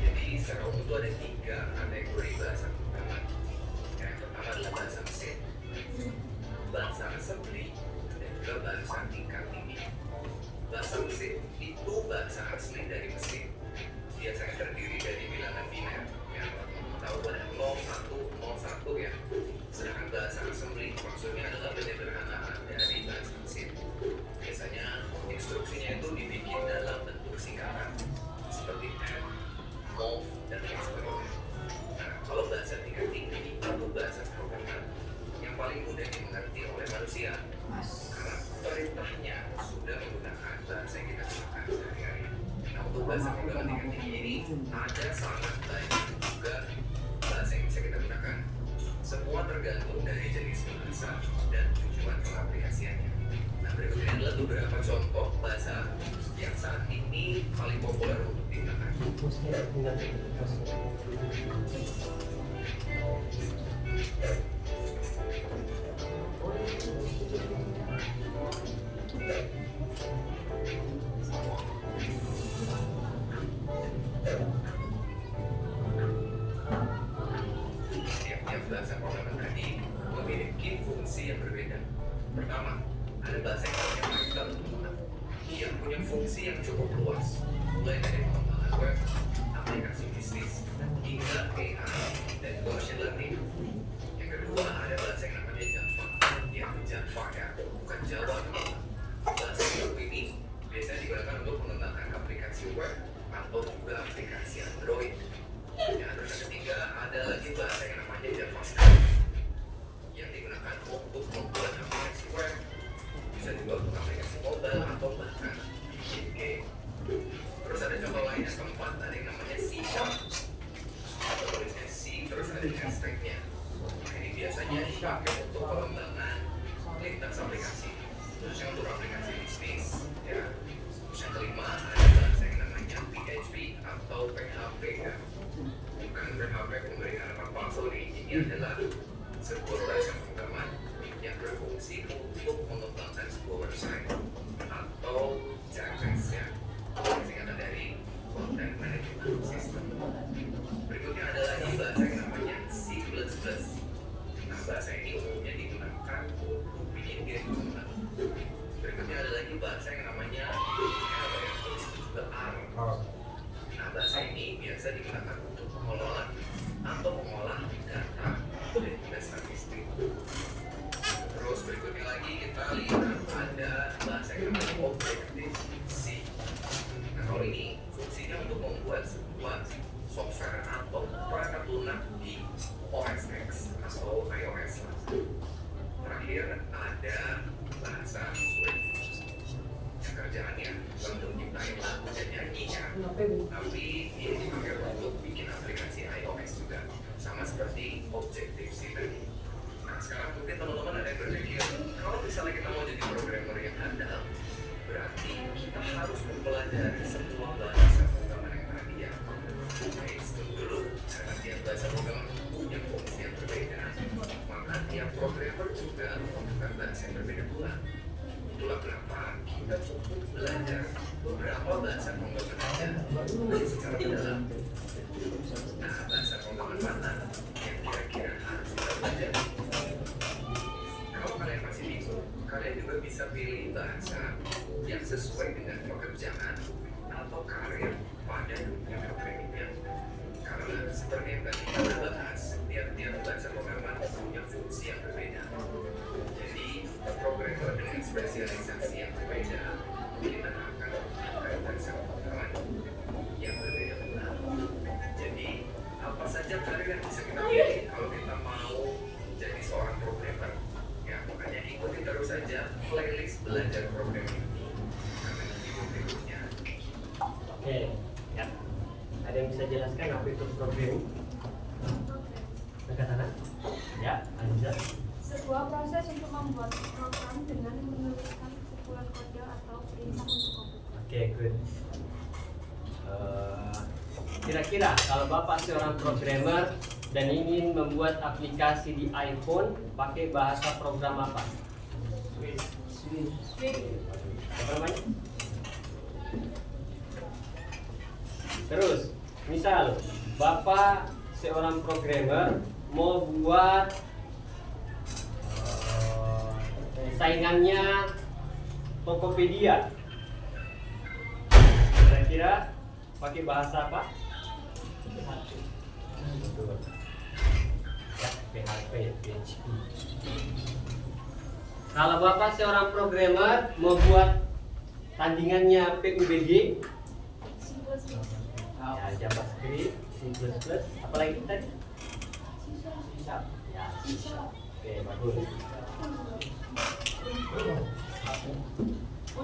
Jadi secara umum itu ada 3 kategori bahasa programan. Yang pertama adalah bahasa mesin, contohnya sudah menggunakan bahasa yang kita gunakan sehari-hari. Nah, untuk bahasa programan tingkat tinggi ini ada sangat banyak juga bahasa yang bisa kita gunakan. Semua tergantung dari jenis bahasa dan tujuan pengaplikasiannya. Nah, berikut ini adalah beberapa contoh bahasa yang saat ini paling populer untuk digunakan. Tiap-tiap bahasa programan tadi memiliki fungsi yang berbeda. Pertama, ada bahasa yang namanya Python yang punya fungsi yang cukup luas, mulai dari pengembangan web, aplikasi bisnis, hingga AI dan juga machine learning. Yang kedua, ada bahasa yang namanya Java, yang Java ya, bukan Jawa. Bahasa Java ini biasanya digunakan untuk mengembangkan aplikasi web atau juga aplikasi Android. Ya, terus yang ketiga, ada lagi bahasa yang namanya JavaScript yang digunakan untuk membuat aplikasi web, bisa juga untuk aplikasi mobile atau bahkan bikin game. Terus ada contoh lain yang keempat, ada yang namanya C# atau tulisnya C terus ada hashtag-nya. Nah, ini biasanya dipakai untuk pengembangan lintas aplikasi, khususnya untuk aplikasi bisnis. Ya. Yang kelima ada bahasa yang namanya PHP atau PHP ya. Bukan PHP pemberi harapan palsu nih. Ini adalah sebuah bahasa pemrograman yang berfungsi untuk mengembangkan sebuah website atau JavaScript ya. Singkatan dari Content Management System. Berikutnya ada lagi bahasa yang namanya C++. Nah, bahasa ini umumnya digunakan untuk bikin game. Berikutnya ada lagi bahasa yang namanya R yang tulis juga R. Nah, bahasa ini biasa digunakan untuk mengelola atau mengolah data dan juga statistik. Terus berikutnya lagi kita lihat ada bahasa yang namanya Objective-C. Nah, kalau ini fungsinya untuk membuat sebuah software atau perangkat lunak di OS X atau iOS. Terakhir ada bahasa Swift. Yang kerjaannya bukan untuk menciptain lagu dan nyanyinya, tapi ini dipakai untuk bikin aplikasi iOS juga, sama seperti Objective-C tadi. Nah, sekarang mungkin teman-teman ada yang berpikir, kalau misalnya kita mau jadi programmer yang handal, berarti kita harus mempelajari semua bahasa programmer yang tadi ya. Nah, tunggu dulu, karena tiap bahasa programmer punya fungsi yang berbeda, maka tiap programmer juga membutuhkan bahasa yang berbeda pula. Itulah kenapa kita cukup belajar beberapa bahasa pemrograman saja secara mendalam. Nah, bahasa pemrograman mana yang kira-kira harus kita belajar? Kalau kalian masih bingung, kalian juga bisa pilih bahasa yang sesuai dengan pekerjaan atau karir pada dunia programmingnya. Karena seperti yang tadi kita bahas, tiap-tiap bahasa pemrograman punya fungsi yang berbeda. Jadi, programmer dengan spesialisasi yang berbeda kita akan menggunakan bahasa pemrograman yang berbeda pula. Jadi, apa saja karir yang bisa kita pilih kalau kita mau jadi seorang programmer? Ya, makanya ikuti terus saja playlist belajar programming ini karena video berikutnya. Oke, ya. Ada yang bisa jelaskan apa itu programming? Angkat tangan. Ya, Anza. Sebuah proses untuk membuat program dengan menuliskan kumpulan kode atau perintah untuk komputer. Oke, good. Kira-kira kalau Bapak seorang programmer dan ingin membuat aplikasi di iPhone, pakai bahasa program apa? Swift. Apa namanya? Terus, misal Bapak seorang programmer mau buat saingannya Tokopedia, kira-kira pakai bahasa apa? Ya, PHP, PHP. Kalau Bapak seorang programmer mau buat tandingannya PUBG, ya, JavaScript, C++, apalagi tadi? Ya, C#. Oke, bagus. Ya,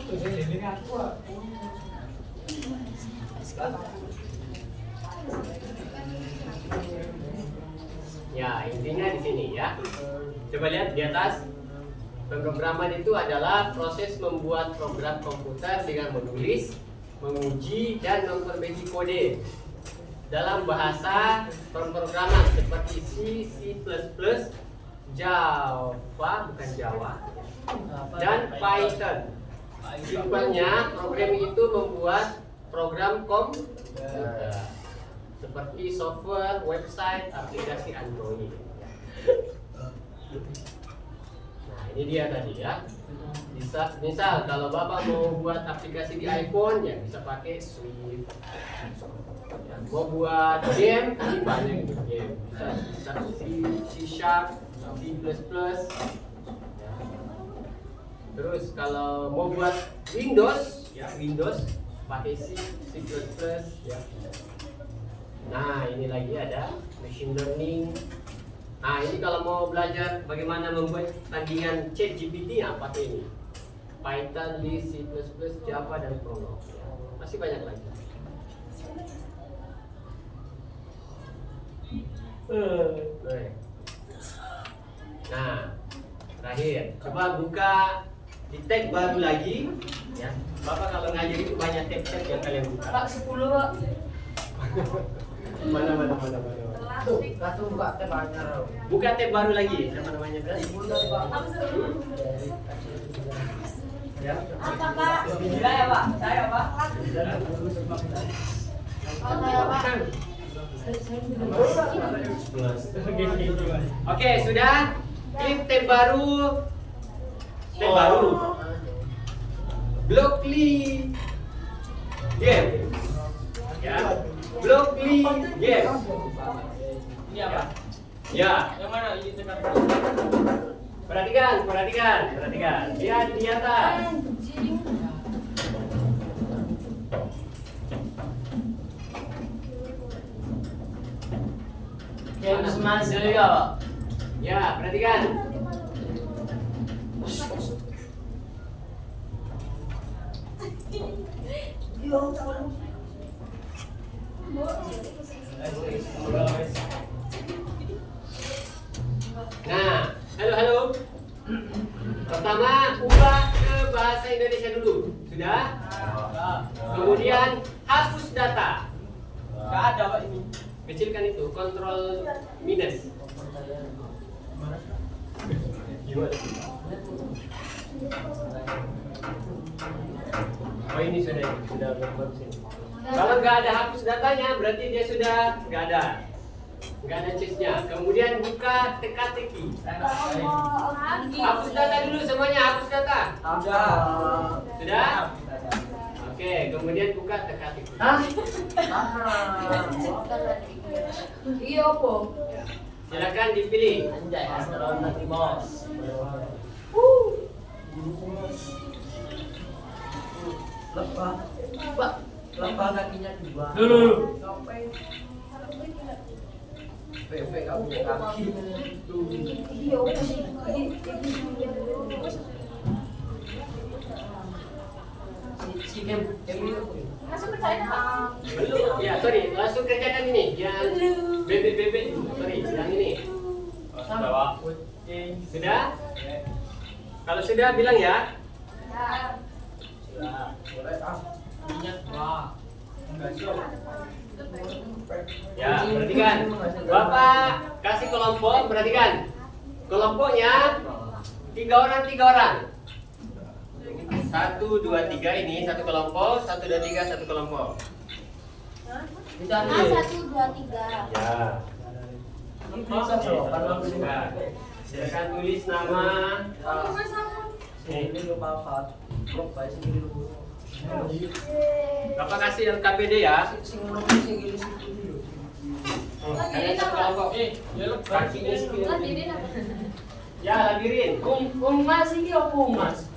intinya di sini ya. Coba lihat di atas. Pemrograman itu adalah proses membuat program komputer dengan menulis, menguji, dan memperbaiki kode dalam bahasa pemrograman seperti C, C++, Java, bukan Java, dan Python. Simpelnya, program itu membuat program komputer seperti software, website, aplikasi Android. Nah, ini dia tadi ya. Misal kalau Bapak mau buat aplikasi di iPhone ya bisa pakai Swift. Mau buat game, ini banyak gitu game. Bisa C Sharp, C++. Terus kalau mau buat Windows, ya Windows pakai C++, ya. Nah, ini lagi ada machine learning. Nah, ini kalau mau belajar bagaimana membuat tandingan ChatGPT ya pakai ini. Python, Lisp, C++, Java, dan Prolog. Ya. Masih banyak lagi. Nah, terakhir, coba buka di tab baru lagi. Ya, Bapak kalau ngajar itu banyak tab-tab yang kalian buka. Pak 10 Pak. Mana. Tuh, buka tab banyak. Buka tab baru lagi. Siapa namanya? Ya. Apa Pak? Gila ya Pak, saya Pak. Oke, sudah. Klik tab baru. Tab baru. Blockly game. Ya. Blockly game. Ini apa? Ya. Yang mana ini tekan? Perhatikan. Lihat di atas. Game Smart juga Pak. Ya, perhatikan. Nah, halo. Pertama, ubah ke bahasa Indonesia dulu. Sudah? Kemudian hapus data. Enggak ada Pak ini. Kecilkan itu, kontrol minus. Oh, ini sudah berfungsi. Kalau nggak ada hapus datanya, berarti dia sudah nggak ada chestnya. Kemudian buka teka-teki. Hapus data dulu semuanya, hapus data. Sudah? Oke, kemudian buka teka-teki. Iya apa? Silakan dipilih. Anjay, astronot nanti bos. Lebah kakinya dua. Dulu. Kamu kaki. Si game ini. Langsung percaya Belum. Ya, sorry, langsung kerjakan ini. Yang bebek itu. Sorry, yang ini. Bawa. Sudah? Kalau sudah bilang ya. Ya, perhatikan. Bapak kasih kelompok, perhatikan. Kelompoknya 3 orang. 1, 2, 3 ini satu kelompok, 1, 2, 3 satu kelompok. Kita A 1, 2, 3. Ya. Nah, silakan tulis nama. Ini lupa Pak. Lupa sendiri dulu. Bapak kasih yang KPD ya. Kalian satu kelompok. Kakinya segini. Ya, labirin. Mas ini apa Mas?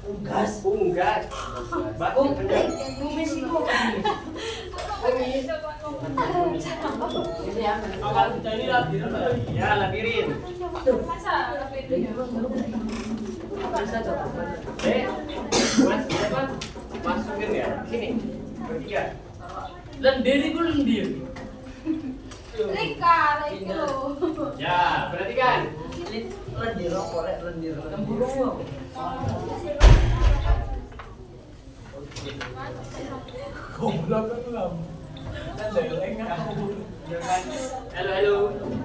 Unggas. Kumis itu apa? Ya, labirin. Masa Mas, Sini. Bertiga. Lendir itu lendir. Rika, itu loh. Ya, perhatikan. Lendir apa rek lendir? Tempurung. Goblok kan. Kan deleng aku. Halo.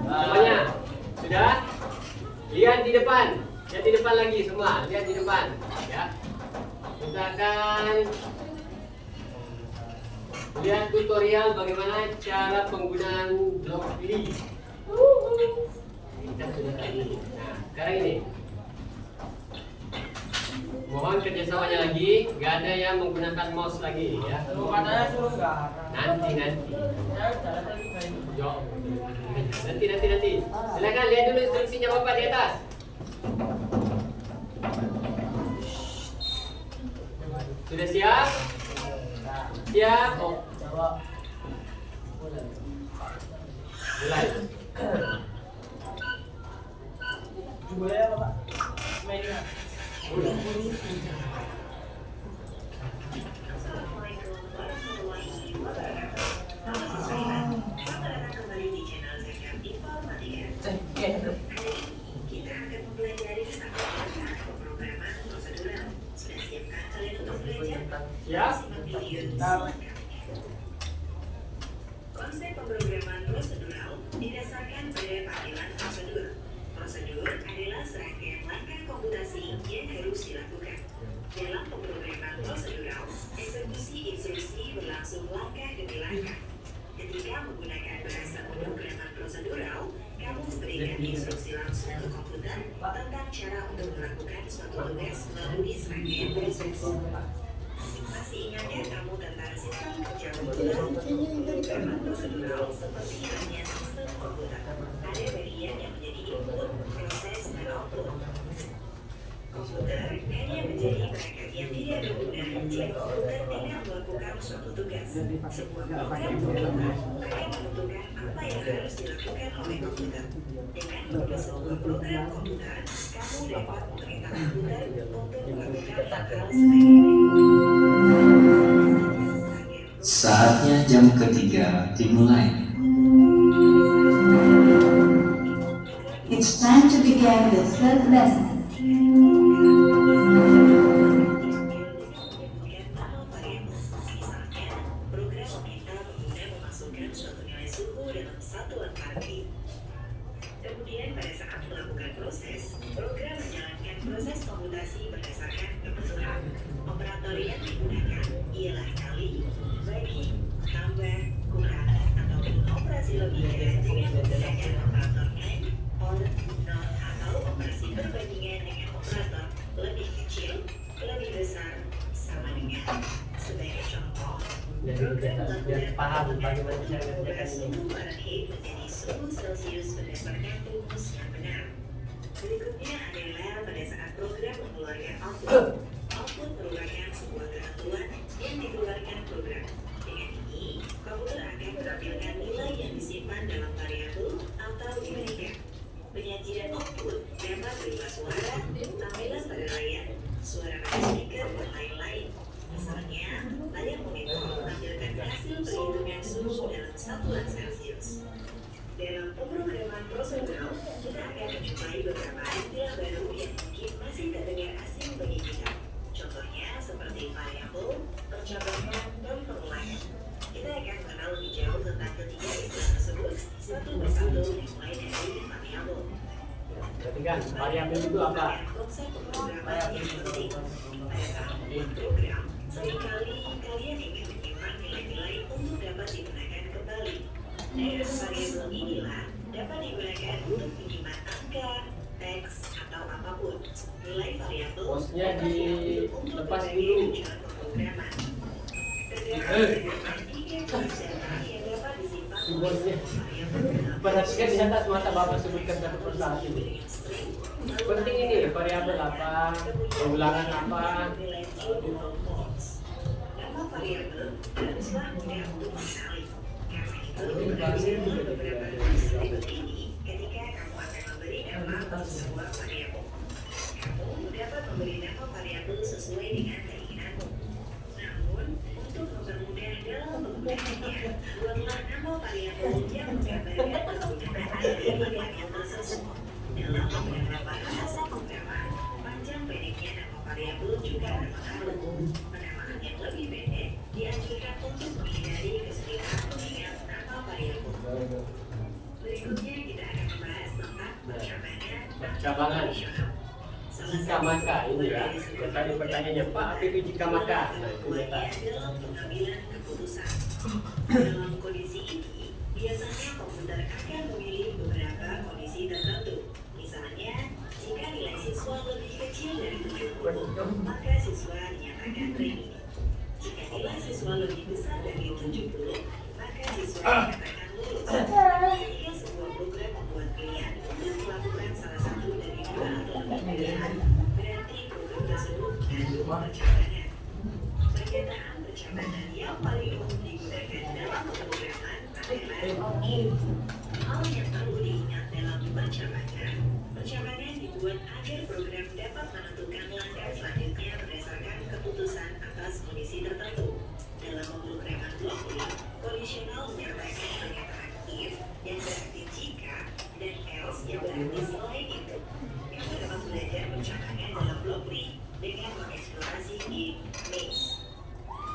Semuanya. Sudah? Lihat di depan. Lihat di depan lagi semua. Lihat di depan. Ya. Kita akan lihat tutorial bagaimana cara penggunaan Blockly. Kita sudah tadi. Nah, sekarang ini. Mohon kerjasamanya lagi, gak ada yang menggunakan mouse lagi ya. Katanya suruh enggak. Nanti. Saya jalan lagi main. Yo. Nanti. Silakan lihat dulu instruksinya Bapak di atas. Sudah siap? Siap. Oh. Mulai. Coba ya Bapak. Mainnya. Assalamualaikum warahmatullahi wabarakatuh. Selamat datang kembali di channel Zakat Informatika. Hari ini kita akan mempelajari tentang pembuatan pemrograman prosedural. Sudah siapkah kalian untuk belajar? Siap. Simak video silakan. Konsep pemrograman prosedural didasarkan pada panggilan prosedur. Prosedur adalah serangkaian langkah komputasi yang harus dilakukan. Dalam pemrograman prosedural, eksekusi instruksi berlangsung langkah demi langkah. Ketika menggunakan bahasa pemrograman prosedural, kamu memberikan instruksi langsung ke komputer tentang cara untuk melakukan suatu tugas melalui serangkaian proses. Masih ingatkah kamu tentang sistem kerja komputer? Pemrograman prosedural seperti halnya sistem komputer. Ada bagian yang menjadi input, proses, dan output. Komputer hanya menjadi perangkat yang tidak berguna jika komputer tidak melakukan suatu tugas. Sebuah program komputer akan menentukan apa yang harus dilakukan oleh komputer. Dengan membuat sebuah program komputer, kamu dapat memerintah komputer untuk melakukan hal Saatnya jam ketiga dimulai. It's time to begin the third lesson. program meminta pengguna memasukkan suatu nilai suhu dalam satuan Fahrenheit. Kemudian pada saat melakukan proses, program menjalankan proses komputasi berdasarkan kebutuhan. Operator yang digunakan ialah kali, bagi, tambah, kurang, ataupun operasi logika dengan menggunakan operator AND, OR, NOT, atau operasi perbandingan dengan operator lebih kecil, lebih besar, sama dengan. Sebagai contoh, program melakukan paham bagaimana cara mengubah suhu Fahrenheit menjadi suhu Celcius berdasarkan rumus yang benar. Berikutnya adalah pada saat program mengeluarkan output. Output merupakan sebuah ketentuan yang dikeluarkan program. Dengan ini, komputer akan menampilkan nilai yang disimpan dalam variabel atau diberikan. Penyajian output dapat berupa suara, tampilan pada layar, suara pada speaker, dan lain-lain. Misalnya, layar monitor menampilkan hasil perhitungan suhu dalam satuan Celcius. Dalam pemrograman prosedural, kita akan menjumpai beberapa istilah baru yang mungkin masih terdengar asing bagi kita. Contohnya seperti variabel, percontohan, dan pengulangan. Kita akan mengenal lebih jauh tentang ketiga istilah tersebut satu persatu dimulai dari variabel. Perhatikan, variabel itu apa? Konsep pemrograman yang penting. Pada saat membuat program, seringkali kalian ingin menyimpan nilai-nilai untuk dapat digunakan kembali. Dengan variabel inilah dapat digunakan untuk menyimpan angka, teks, atau apapun. Nilai variabel Bosnya untuk dilepas berbagai dulu. tujuan pemrograman. Terdapat tiga jenis data yang dapat disimpan oleh Bosnya. variabel dalam Perhatikan di atas masa Bapak sebutkan satu persatu. dengan string. Penting ini variabel apa, pengulangan apa. Nama variabel haruslah mudah untuk dikenali. Karena itu, harus ada beberapa rules seperti ini ketika kamu akan memberi nama untuk sebuah variabel. Kamu dapat memberi nama variabel sesuai dengan keinginanmu. Namun, untuk variabel yang menggambarkan penggunaan dari variabel tersebut. Dalam beberapa bahasa pemrograman, panjang pendeknya nama variabel juga berpengaruh. Penamaan yang lebih pendek dianjurkan untuk menghindari kesulitan mengingat nama variabel. Berikutnya kita akan membahas tentang Percabangan. Jika maka ini ya, tadi pertanyaannya Pak, apa itu jika maka? Nah, itu data. dalam pengambilan keputusan. Dalam kondisi ini, biasanya komputer akan memilih beberapa kondisi tertentu. Misalnya, jika nilai siswa lebih kecil dari 70, maka siswa dinyatakan training. Jika nilai siswa lebih besar dari 70, maka siswa dinyatakan lulus. Jika sebuah program membuat pilihan untuk melakukan salah satu dari dua atau lebih pilihan, berarti program tersebut mengandung percabangan. Pernyataan percabangan yang paling umum digunakan dalam pemrograman adalah if. Hal yang perlu diingat dalam percabangan dibuat agar program dapat menentukan langkah selanjutnya berdasarkan keputusan atas kondisi tertentu. Dalam pemrograman blockly, kondisional menyertakan pernyataan if yang berarti jika dan else yang berarti selain itu. Kamu dapat belajar percabangan dalam blockly dengan mengeksplorasi game maze.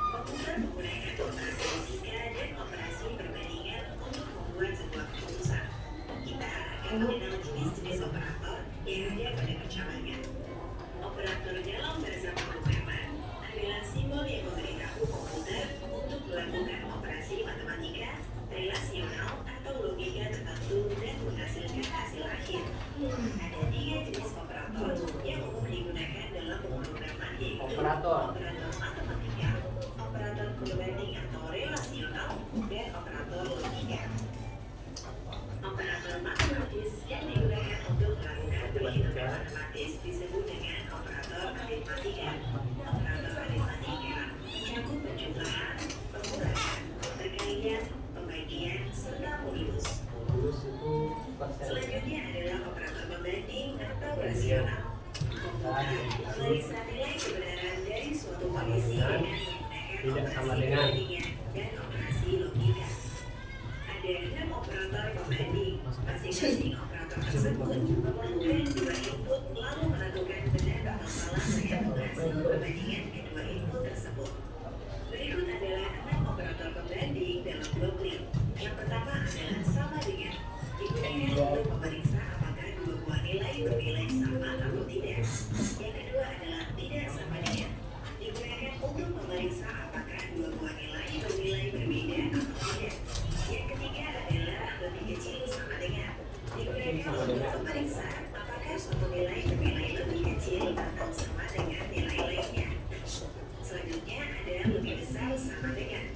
Komputer menggunakan operasi logika dan operasi perbandingan untuk membuat sebuah keputusan. Kita akan mengenal jenis-jenis operator yang ada pada percabangan. Operator dalam bahasa pemrograman adalah simbol yang memberitahu komputer untuk melakukan operasi matematika, relasional, atau logika tertentu dan menghasilkan hasil akhir. Ada 3 jenis operator yang umum digunakan dalam pemrograman, yaitu operator matematika, operator perbanding atau relasional, dan operator logika. Operator matematis yang digunakan untuk melakukan perhitungan matematis disebut dengan operator aritmatika. Operator aritmatika mencakup penjumlahan, pengurangan, perkalian, pembagian, serta modulus. Selanjutnya adalah operator pembanding atau rasional. Memeriksa nilai kebenaran dari suatu kondisi dengan menggunakan operasi perbandingan dan operasi logika. Ada 6 operator pembanding. Masing-masing operator tersebut memerlukan 2 input lalu menentukan benar atau salah tergantung hasil perbandingan kedua input tersebut. Berikut adalah 6 operator pembanding dalam blockly. Yang pertama adalah sama dengan, digunakan untuk memeriksa apakah dua buah nilai bernilai sama atau tidak. Yang kedua adalah tidak sama dengan, digunakan untuk memeriksa apakah dua buah nilai bernilai berbeda atau tidak. Yang ketiga adalah lebih kecil sama dengan, digunakan untuk memeriksa apakah suatu nilai bernilai lebih kecil atau sama dengan nilai lainnya. Selanjutnya ada lebih besar sama dengan,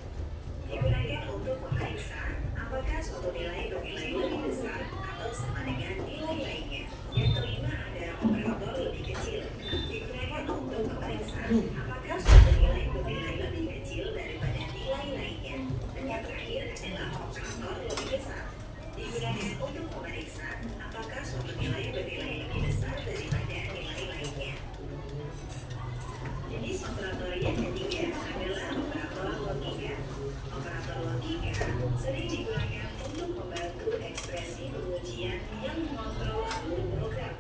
digunakan untuk memeriksa apakah suatu nilai bernilai lebih besar atau sama dengan nilai lainnya. Yang kelima ada operator lebih kecil, digunakan untuk memeriksa apakah suatu nilai bernilai lebih kecil daripada nilai lainnya. Dan yang terakhir adalah operator lebih besar, digunakan untuk memeriksa apakah suatu nilai bernilai lebih besar daripada nilai lainnya. Jenis operator yang ketiga adalah operator logika. Operator logika sering digunakan untuk membantu ekspresi pengujian yang mengontrol alur program.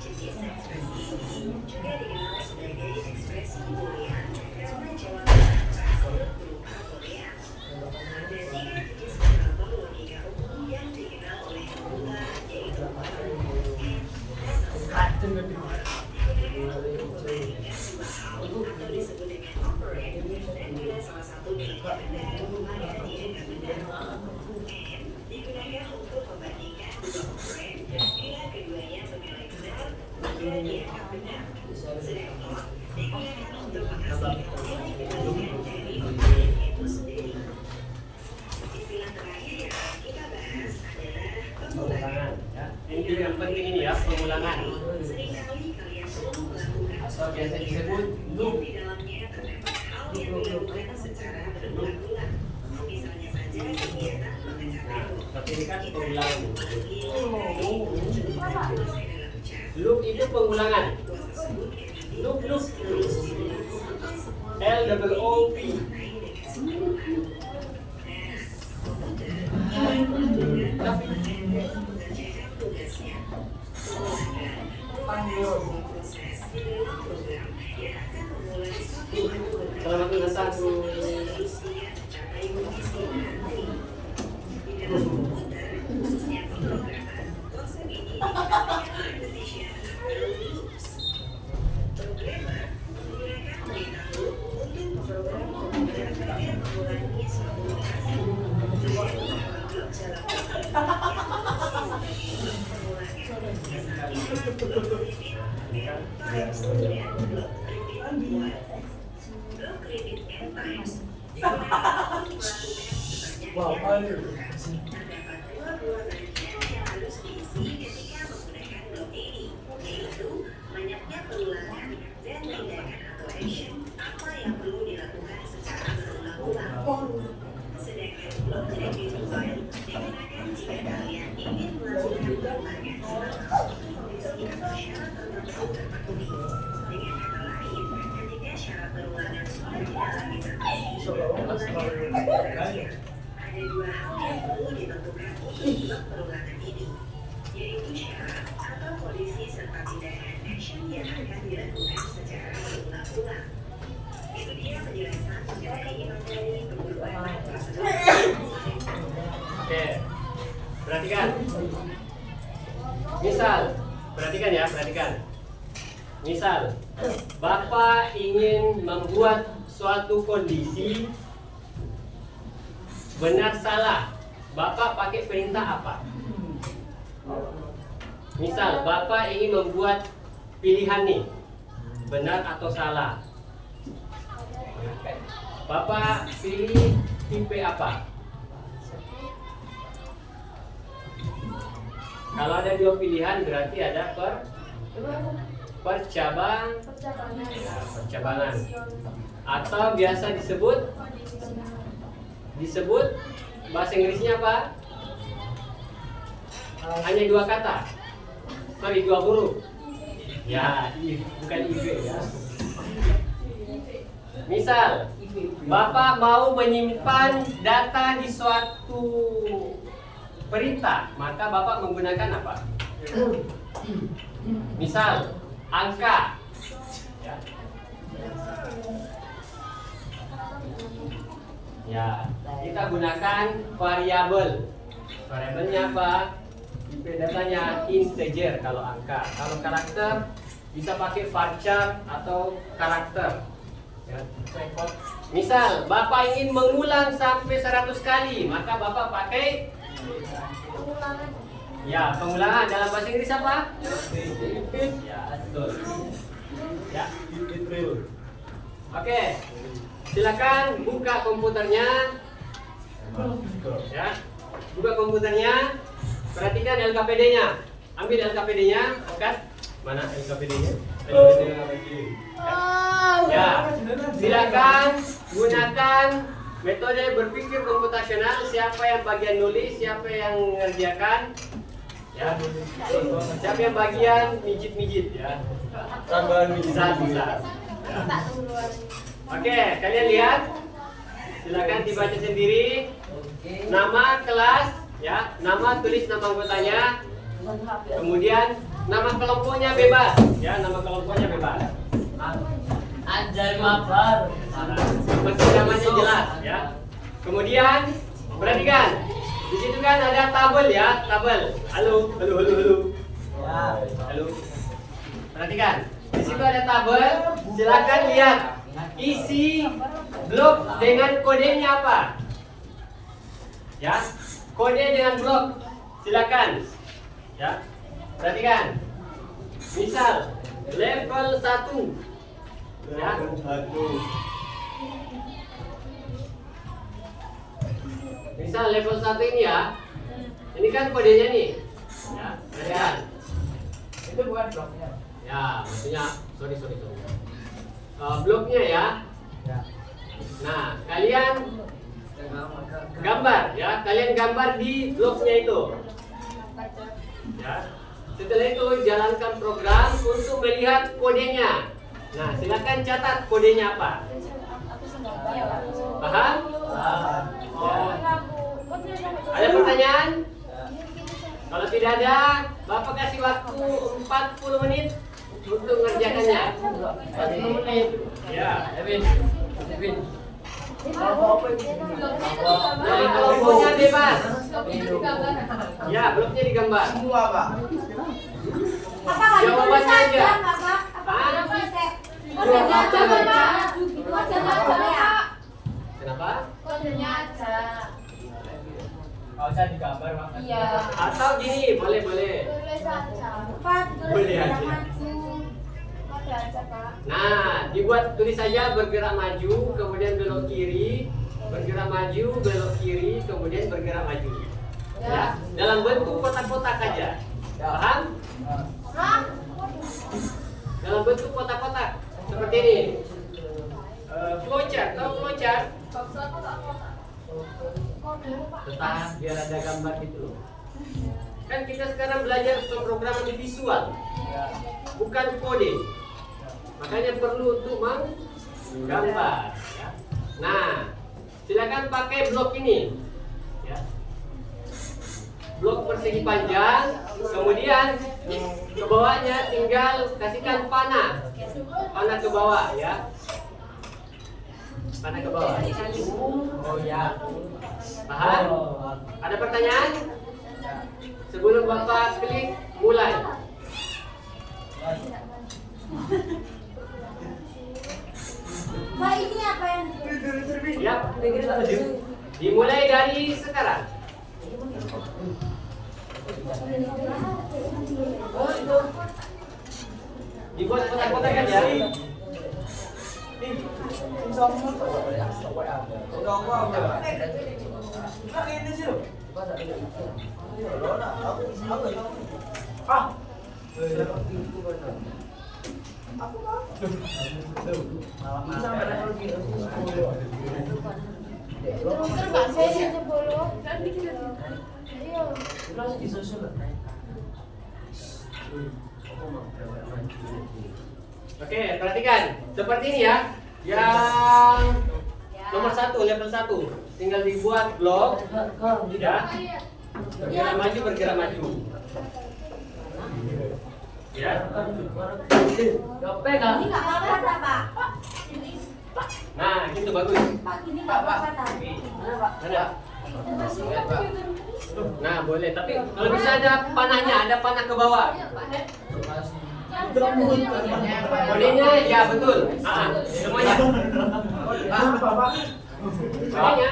Jenis ekspresi ini juga dikenal sebagai ekspresi boolean karena jawaban hasil berupa boolean. Ada 3 jenis operator logika umum yang dikenal oleh komputer, yaitu atau disebut dengan operand, dan bila salah satu nilainya benar, maka dia akan benar. And digunakan untuk membandingkan dua operand, bila keduanya bernilai benar, maka dia akan benar. Sedang not digunakan untuk menghasilkan nilai kebalikan dari operand itu sendiri. Istilah terakhir yang akan kita bahas adalah pengulangan. Ini yang penting ini ya, pengulangan. Seringkali kalian perlu melakukan Atau biasa disebut yang loop. di dalamnya terdapat hal yang dilakukan secara berulang-ulang. Misalnya saja kegiatan memecah tembok. Tapi ini kan pengulangan. Loop Loop itu pengulangan. Loop. L-O-O-P. Selamat ulang tahun. Ada dua hal yang perlu ditentukan untuk perulangan ini, yaitu syarat atau kondisi serta tindakan action yang akan dilakukan secara berulang-ulang. Itu dia penjelasan mengenai materi perubahan prosedur. Oke, perhatikan. Misal, perhatikan ya, perhatikan. Misal, Bapak ingin membuat suatu kondisi benar salah. Bapak pakai perintah apa? Misal, Bapak ingin membuat pilihan nih, benar atau salah. Bapak pilih tipe apa? Kalau ada dua pilihan berarti ada percabangan atau biasa disebut bahasa Inggrisnya apa? Hanya dua kata, dua huruf. Ya, bukan IV ya. Misal, Bapak mau menyimpan data di suatu perintah, maka Bapak menggunakan apa? Misal, angka. Ya, kita gunakan variabel. Variabelnya apa? Tipe datanya integer kalau angka. Kalau karakter bisa pakai varchar atau karakter. Ya. Misal, Bapak ingin mengulang sampai 100 kali, maka Bapak pakai pengulangan. Dalam bahasa Inggris apa? Ya, betul. Ya, betul. Oke. Silakan buka komputernya. Ya. Buka komputernya. Perhatikan LKPD-nya. Ambil LKPD-nya, kan? Mana LKPD-nya? Ya. Silakan gunakan metode berpikir komputasional. Siapa yang bagian nulis, siapa yang mengerjakan? Ya. Siapa yang bagian mijit-mijit ya? Tambahan mijit bisa. Ya. Oke, kalian lihat. Silakan dibaca sendiri. Nama kelas, ya. Nama, tulis nama anggotanya. Kemudian nama kelompoknya bebas, ya. Nama kelompoknya bebas. Anjay mabar. Penting namanya jelas, ya. Kemudian perhatikan. Di situ kan ada tabel ya, tabel. Halo. Halo. Perhatikan. Di situ ada tabel. Silakan lihat isi blok dengan kodenya apa. Ya, kode dengan blok. Silakan. Ya. Perhatikan. Misal level 1. Ya. Misal level 1 ini ya. Ini kan kodenya nih. Ya, perhatikan. Itu bukan bloknya. Ya, maksudnya sorry. Bloknya ya. Nah, kalian gambar ya. Kalian gambar di bloknya itu. Ya. Setelah itu jalankan program untuk melihat kodenya. Nah, silakan catat kodenya apa. Paham? Ya. Ada pertanyaan? menit. Ya. Evin. Nah, kelompoknya bebas. Ya, bloknya digambar. Semua, Pak. Jawabannya aja. Kenapa? Kodenya aja. Enggak usah digambar, Pak. Iya. Atau gini, boleh. Tulis aja. Pak, Boleh aja. maju. Kode aja, Pak. Nah, dibuat tulis saja bergerak maju, kemudian belok kiri, bergerak maju, belok kiri, kemudian bergerak maju. Ya, dalam bentuk kotak-kotak aja. Paham? Hah? Dalam bentuk kotak-kotak seperti ini. Flowchart, tahu flowchart? Tetap biar ada gambar gitu loh. Kan kita sekarang belajar pemrograman visual, bukan kode. Makanya perlu untuk menggambar. Ya. Nah, silakan pakai blok ini. Ya. Blok persegi panjang, kemudian ke bawahnya tinggal kasihkan panah ke bawah ya. Panah ke bawah. Oh ya. Paham? Ada pertanyaan? Sebelum Bapak klik, mulai. Pak, ini apa yang Ya. Dimulai dari sekarang. Dibuat kotak-kotak aja. terus Pak saya sebelum kan dikit. Iya. Oke, perhatikan. Seperti ini ya. Yang nomor 1, level 1. Tinggal dibuat blok. Ya. Bergerak maju, bergerak maju. Ya. Ini enggak apa-apa, Pak. Nah, gitu bagus. Pak, ini enggak apa-apa, Pak. Ada. Nah, boleh. Tapi kalau bisa ada panahnya, ada panah ke bawah. Kodenya ya betul. Semuanya. Kodenya.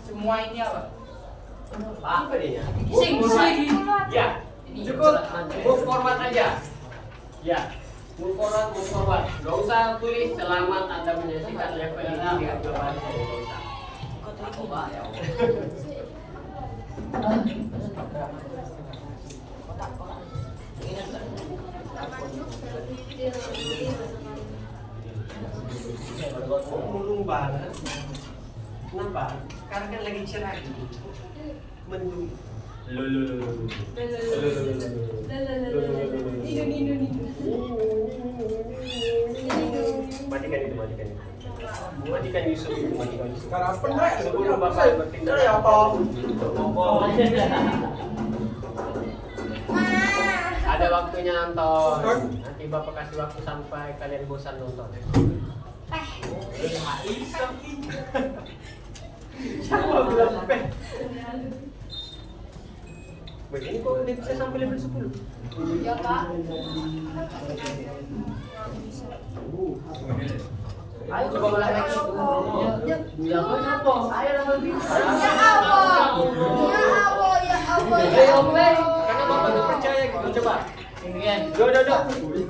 Semua ini apa? Apa kodenya? Sing. Ya. Cukup move forward aja. Ya. Move forward. Gak usah tulis selamat Anda menyaksikan level ini dengan jawaban saya. Gak usah. Murung banget. Kenapa? Karena kan lagi cerah gitu. Mendung. Matikan itu. Matikan Yusuf itu. Sebelum Bapak bertindak. Ada waktunya nonton. Nanti Bapak kasih waktu sampai kalian bosan nonton. Sama bilang begini kok udah bisa sampai level 10? Ya, Pak. Ayo coba ulang lagi. Jangan apa? Ayo lebih. Ya Allah. Karena Bapak nggak percaya gitu. Coba. Udah.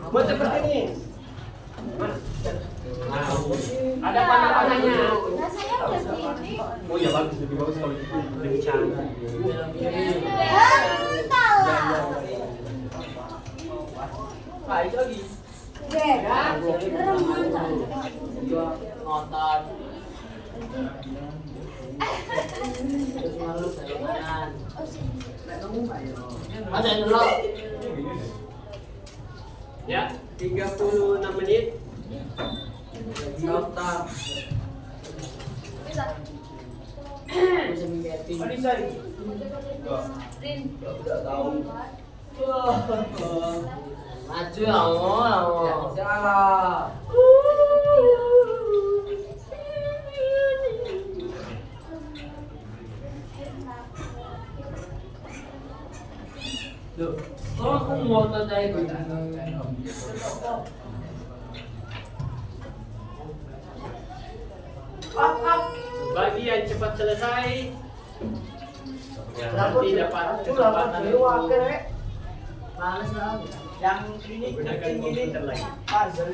Buat seperti ini. Nah, ada panah-panahnya. Nah, saya udah gini. Oh ya bagus, lebih bagus kalau itu lebih cantik. Tahu lah. Pak, itu lagi. Ya. Nonton. Ya, 36 menit. Nonton. Ini saya. Tidak tahu. Maju, Allah. Salah. Loh, kalau aku mau tanya itu. Bagi yang cepat selesai, ya, nanti dapat Kesempatan kesempatan Males lah. yang ini gunakan komputer lagi.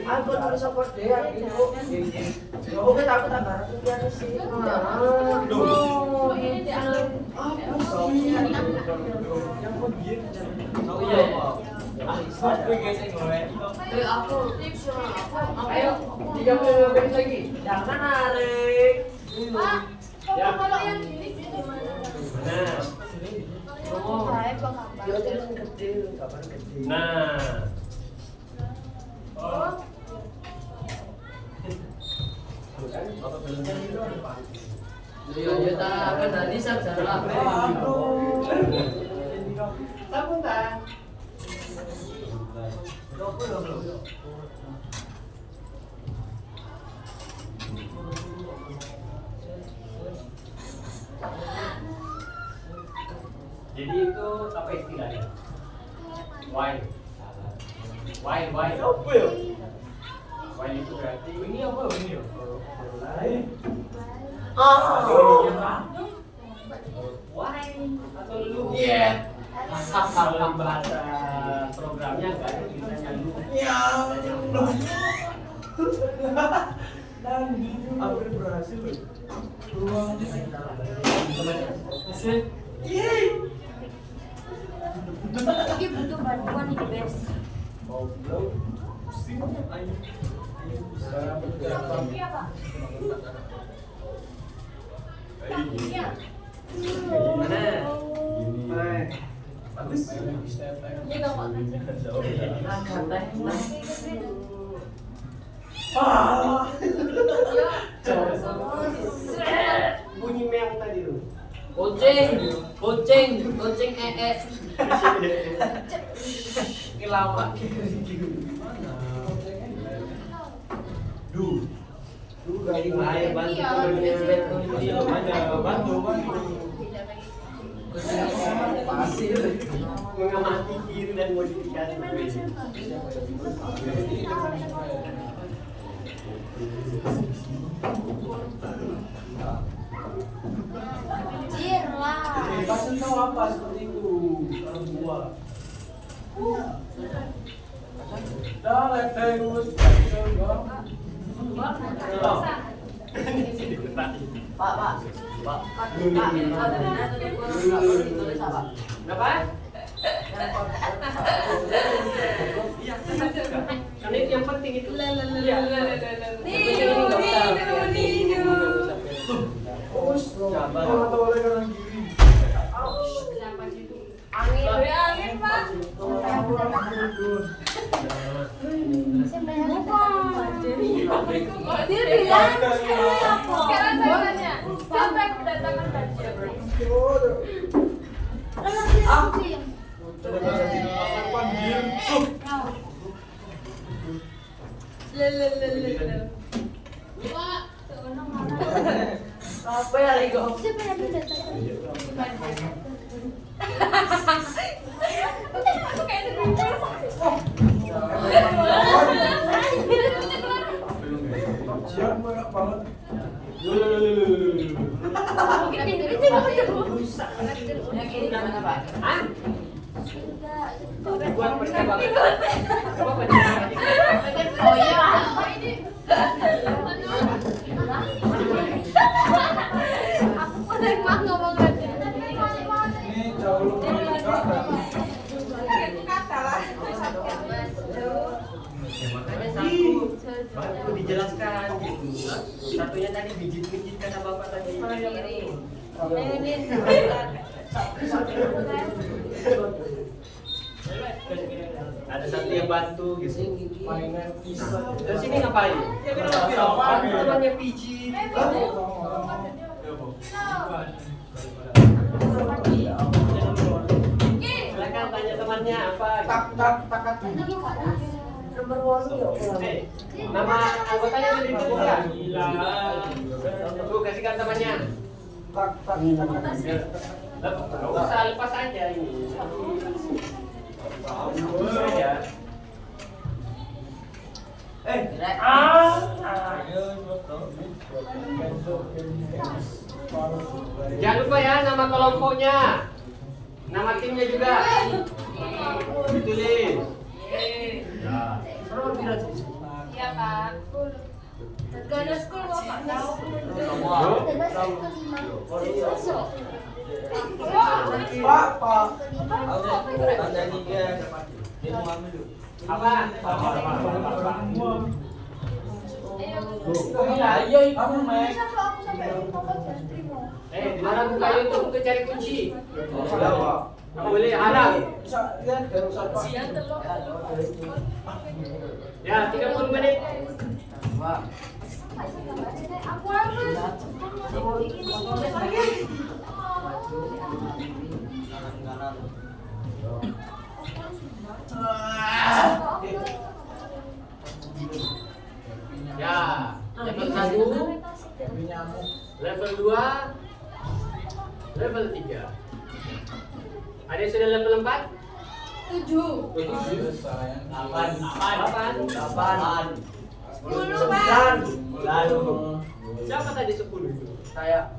aku nulis support dia gitu. Oke, aku tambah rupiah sih. Oh iya. Aku tips ayo 30 menit lagi. Jangan narik. Ya. Kalau yang ini gimana? Nah, Saya bakal Dia tuh kecil, kapan kecil. nah. Iya, kan tadi salah. Sebentar. Jadi itu apa istilahnya? Wine. Wine. Wine itu berarti ini apa ini? Wine atau lu? Iya. Kalau bahasa programnya enggak ada tulisannya lu. Hampir berhasil. Ini butuh bantuan nih, Bes. Iya, Pak. Iya. Gimana? Bagus. Ini dong, Pak. Bunyi meong tadi lu. Kucing Kelawak. Air bantu mengamati kiri dan modifikasi berbeda. Jir lah. Pasal tahu apa seperti itu orang tua. Dah terus. Pak. Kenapa? Karena itu yang penting itu. Angin, Pak. Dia bilang apa? Sekarang saya sampai mendatangkan banjir. Apa ya Rigo? Siapa yang mendatangkan banjir? Aku kayak Siap banget banget. Yang ini namanya apa? Buat percakapan. Coba baca. Oh iya. Aku udah mah ngomong lagi. Ini jauh lebih dekat. Makanya baru dijelaskan gitu. Satunya tadi pijit-pijit kata bapak tadi. Ada satu yang bantu gitu. Terus sini ngapain? Namanya pijit. Silakan tanya temannya apa? Tak. Nomor 8 ya. Nama anggotanya sudah ditentukan. Tuh kasihkan temannya. Tak. Nggak usah lepas aja ini. Saja. Jangan lupa ya nama kelompoknya, nama timnya juga. Ditulis. Iya Pak. Gak ada school kok Pak tahu. Apa? Di mana buka YouTube untuk cari kunci? Kamu boleh halang. Ya, 30 menit. Aku harus. Ya, level 1, level 2, level 3. Ada yang sudah level 4? 7. 8. 10 Pak. Siapa tadi 10 itu? Saya.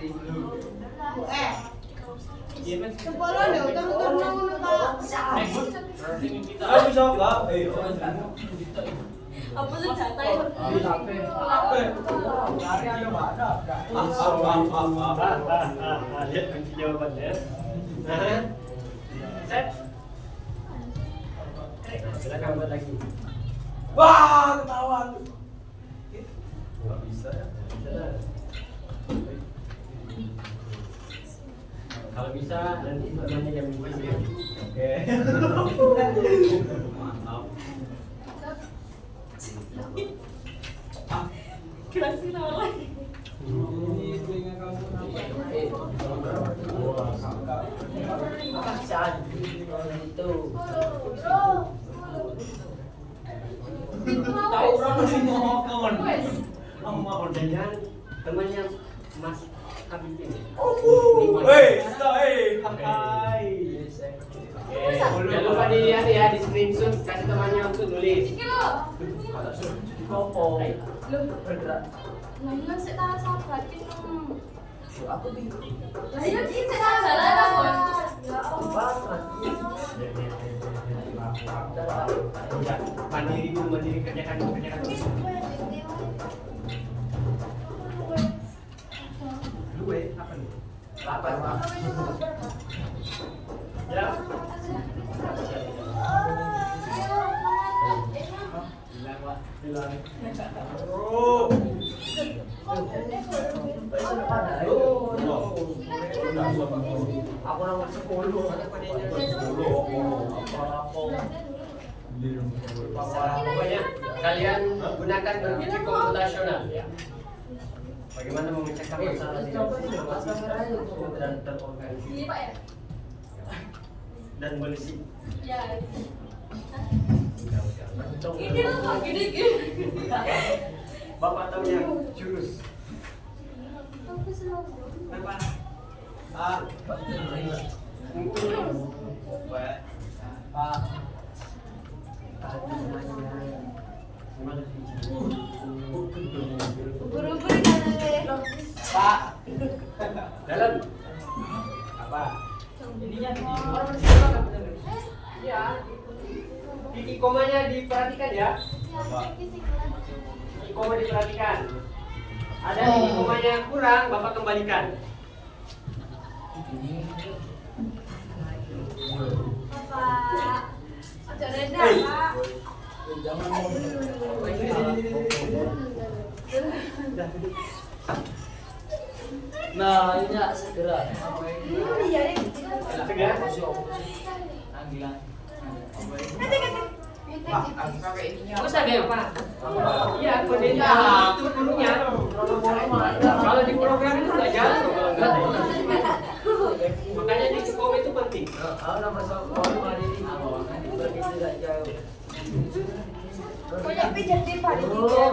10 deh, udah apa sih jatah itu? Lihat kunci jawabannya. Set. Silakan buat lagi. Wah, ketahuan. Nggak bisa ya. Kalau bisa nanti namanya jam 5 ya. Oke. Mantap. Kira-kira lagi. Apa saat itu? Tahu orang masih mau kawan. Dan temannya Mas Habib ini. Hai. Jangan lupa dilihat ya, di screenshot, kasih temannya untuk nulis. Kopo. Lah iya sik tak sabatin. Aku bingung. Lah iya sik tak jalan apa? Ya Allah. Mandiri dulu, mandiri kerjakan. Lu apa nih? Apa? Ya. Bilang. Aku nomor 10. Pokoknya kalian gunakan berpikir komputasional ya. Bagaimana memecahkan masalah di dan terorganisir Ini Pak ya? dan bersih. Ya. Ini loh Pak, gini. Bapak tahu yang jurus. Apa? Ubur-ubur kan ada. Pak. Dalam. Apa? Ininya Ya. Titik komanya diperhatikan ya. Titik koma diperhatikan. Ada titik komanya kurang, Bapak kembalikan. Bapak. Ada reda, Pak. Nah, ini segera. Iya, Segera. Usah deh Pak. Iya, kodenya itu gurunya. Kalau di program itu nggak jalan kalau nggak ada. Makanya di kom itu penting. punya pijat di Pak. Allah.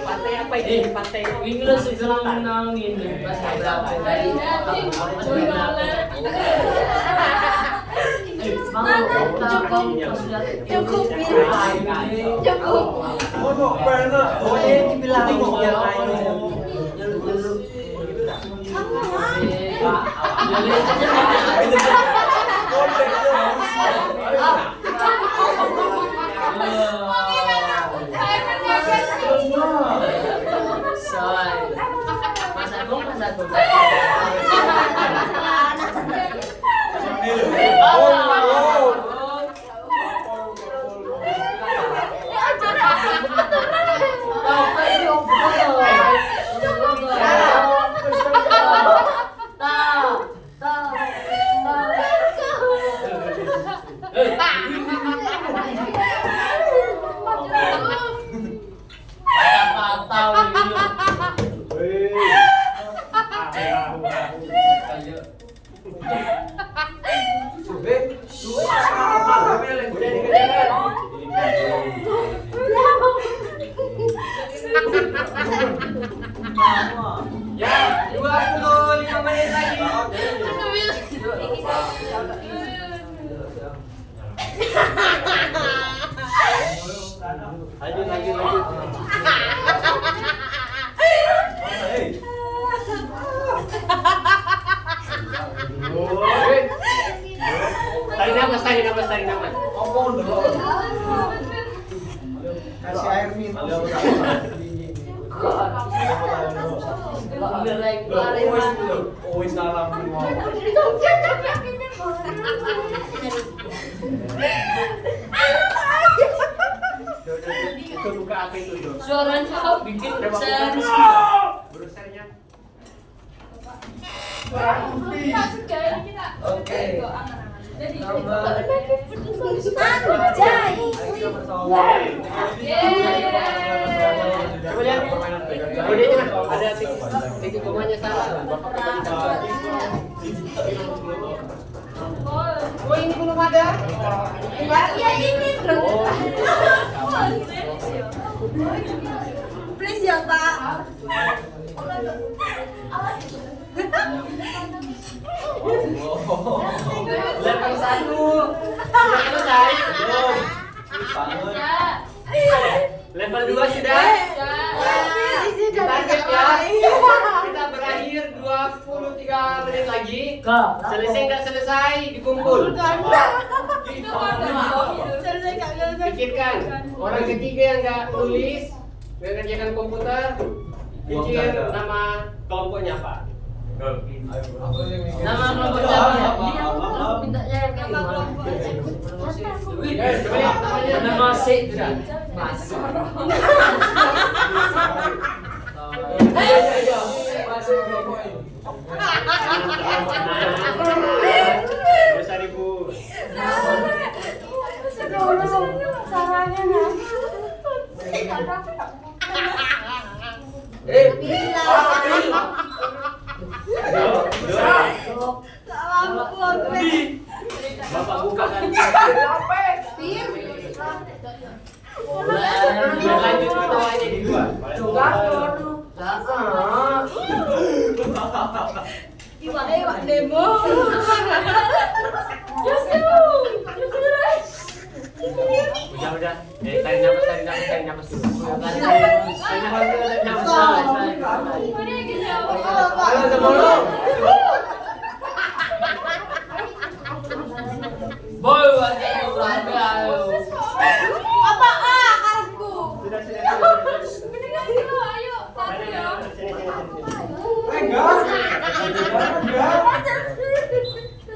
Pantai apa ini? Pantai English segera menangin bahasa berapa? Cukup. Ya, 25 menit lagi. Lanjut. Tarik nafas. Kasih air minum. Buka apa itu? Suaranya bikin sense. Browsernya. Oke. Kemudian kodenya ada titik komanya salah. Oh ini belum ada. Ya ini please ya Pak. Level 1 sudah selesai. Level 2 sudah. Target ya. Kita berakhir 23 menit lagi. Selesai nggak selesai dikumpul. Pikirkan orang ketiga yang nggak tulis mengerjakan komputer. Pikir nama kelompoknya apa? Nama kelompoknya apa? Mintanya kayak gimana? Coba lihat namanya. Nama C. Bapak buka kan. Lanjut ketawanya di luar. Iwak demo. Udah. Tarik nafas dulu. Tarik nafas. Ayo sebelum. Boy, ayo. Apa kartu? Sudah. Mendingan dulu, ayo. Tapi ya.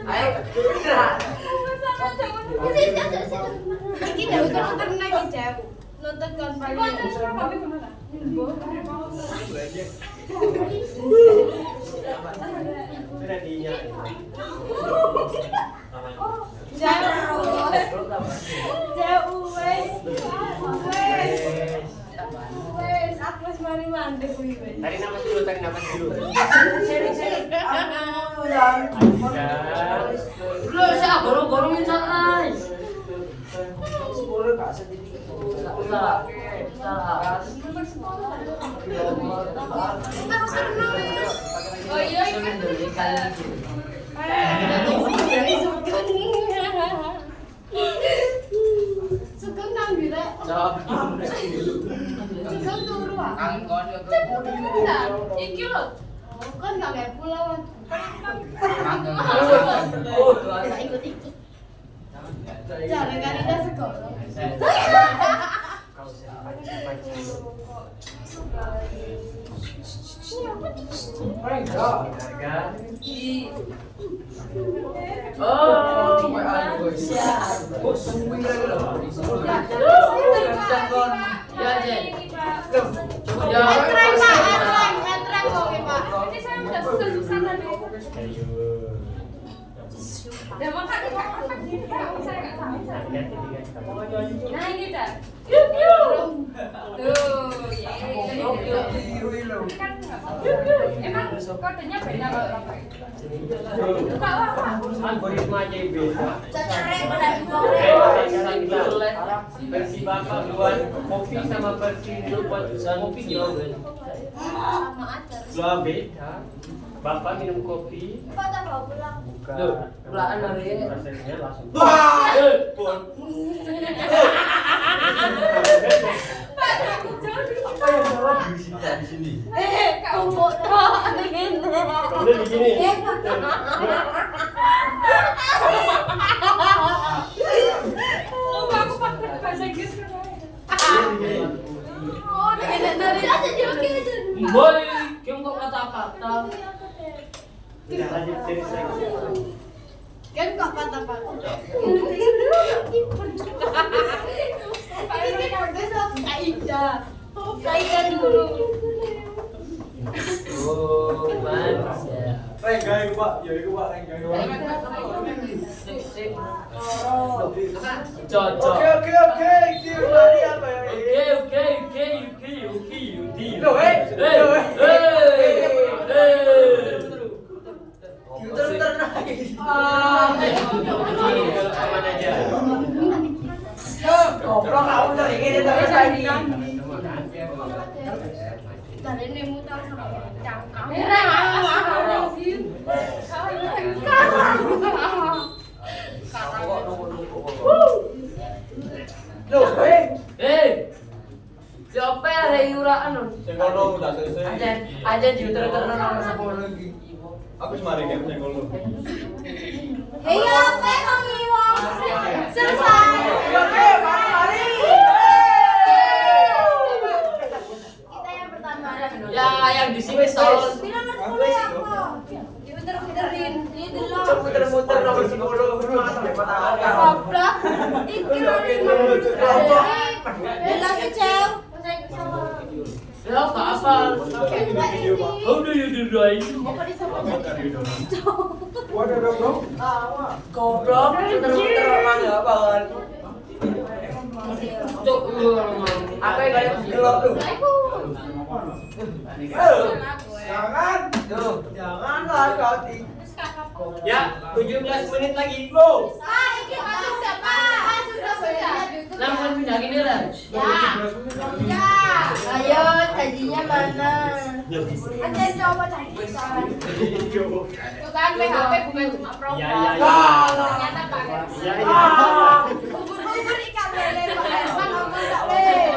Ayo. Kita udah nonton lagi jauh. Nonton konferensi. Kami kemana? Sudah dinyalain. Jauh wes. mandek kuwi. Tarik nafas dulu, tarik nafas dulu. Lu siapa gorong-gorongin santai. Boleh gak sedikit? Salah. Oh iya, Sugeng nang ndi rek? Sugeng turu ah. Iki lho. Kan gak kayak pulau. Ikut-ikut. Jangan kali dah sekolah. Nah ini dah. Tuh, emang kodenya beda kalau pakai. Algoritma aja beda. Versi Bapak buat kopi sama versi Ibu buat kopi jauh. Sama aja. Dua beda. Bapak minum kopi. Pak tak mau pulang. Loh, belaan dari Rasanya langsung. Apa yang salah di sini? Kamu foto ini. Udah di sini. Oh, aku pakai bahasa Inggris Oh, dari aja joki aja. boy, kamu kok kata-kata. Tidak lanjut dari saya. Kan kok kata-kata. Ini kan besok Kaidah. Kaidah dulu. Oh, manis ya. Renggai Pak, ya iku Pak renggai. Cocok. Oke, iki lari apa ya? Oke. Loh, Aman aja. Goblok kamu dari ini terus lagi. Tadi ini mutar sama cangkang. Loh, Siapa yang ada iuraan non? Sing kono udah selesai. Aja diuter-uter nama sekolah lagi. Aku semari kan sing kono. Iya, saya mau ngiwang. Selesai. Oke, mari. Kita yang pertama. Ya, yang di sini tahun. Bilang kan sepuluh ya kok. Diputer-puterin. Ini dulu. Muter-muter nomor 10 Goblok. Iki lho 50. Bela si Cel. Ya, apa? Udah ini. Waduh, dong. Goblok, muter-muter orang ya, Bang. Cuk, Apa yang kalian gelap tuh? Jangan. Tuh, janganlah kau. Ya, 17 menit lagi. Go. Iki masuk siapa? Sudah. langsung pindah gini lah. Ya. Ayo, tadinya mana? Ada coba cari. Tuh kan PHP bukan cuma promo. Ya. Ternyata pakai. Ya. Bubur ikan lele pakai apa ngomong enggak weh.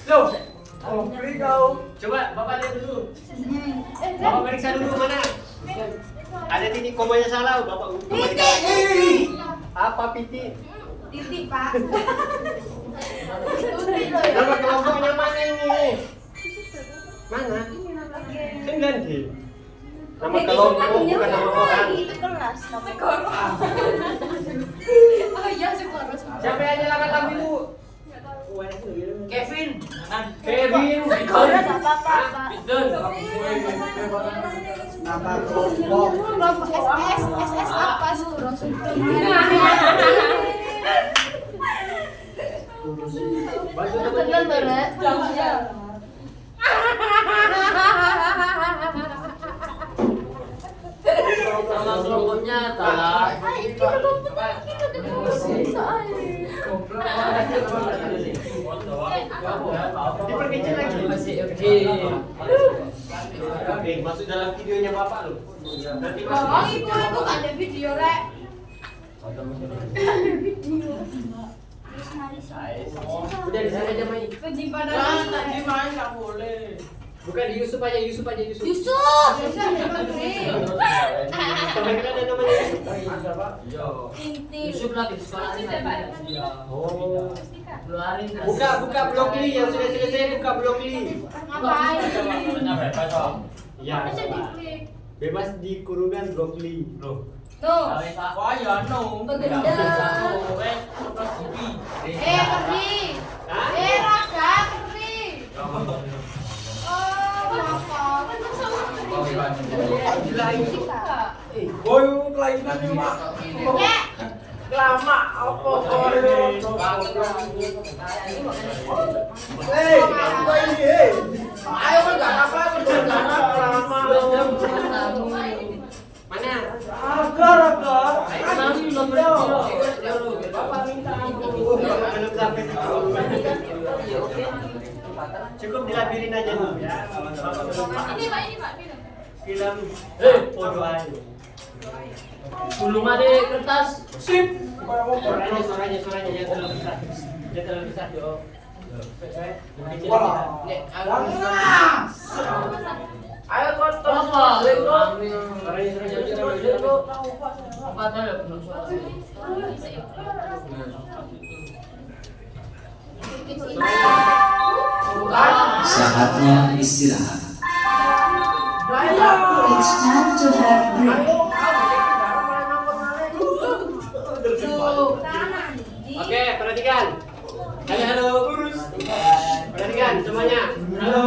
Loh, beli kau. Coba Bapak lihat dulu. Bapak periksa dulu mana? Ada titik komanya salah, Bapak. Titik. Apa titik? Titik, Pak. Nama kelompoknya mana ini? Mana? Kan di. Nama kelompok bukan nama orang. Itu kelas. Sekoro. Oh iya, sekoro. Siapa yang nyalakan lampu itu? Kevin. Kevin. Sekoro enggak apa-apa, Pak. Betul. Nama kelompok. Kelompok SS apa sekoro? Bantu Bener, Berat. rokoknya salah. Diperkecil lagi. Masih oke. Oke, masuk dalam videonya Bapak loh. Nanti Bawang itu ada video rek. Udah di sana aja main. Tadi main nggak boleh. Bukan di Yusuf aja, Yusuf aja, Yusuf. Yusuf, Yusuf Negeri. Teman kita ada namanya Yusuf. Inti. Yusuf lagi di sekolah ini. Oh. Keluarin. Buka blokly yang sudah selesai, buka blokly. Ngapain? Ya, Bisa diklik. bebas di kurungan blokly. Tuh. Wah ya no. Begendam. Keri. Hah? Raga keri. Oh, kenapa? Kan sama keri. Boy, kelainan nih mak. Lama apa apa ini? Ayo kan nggak apa lama. Mana? Agar. Masih belum berhenti. Bapak minta ampun. Belum sampai situ. Cukup dilabirin aja dulu ya. Ini Pak. Film foto aja. Belum ada kertas. Sip. Suaranya jangan terlalu besar. Jangan terlalu besar, yo. Ayo kotor. Apa? Suaranya Apa tadi belum suara? Saatnya istirahat. It's time to have break. Oke, perhatikan. Halo. Perhatikan semuanya. Halo.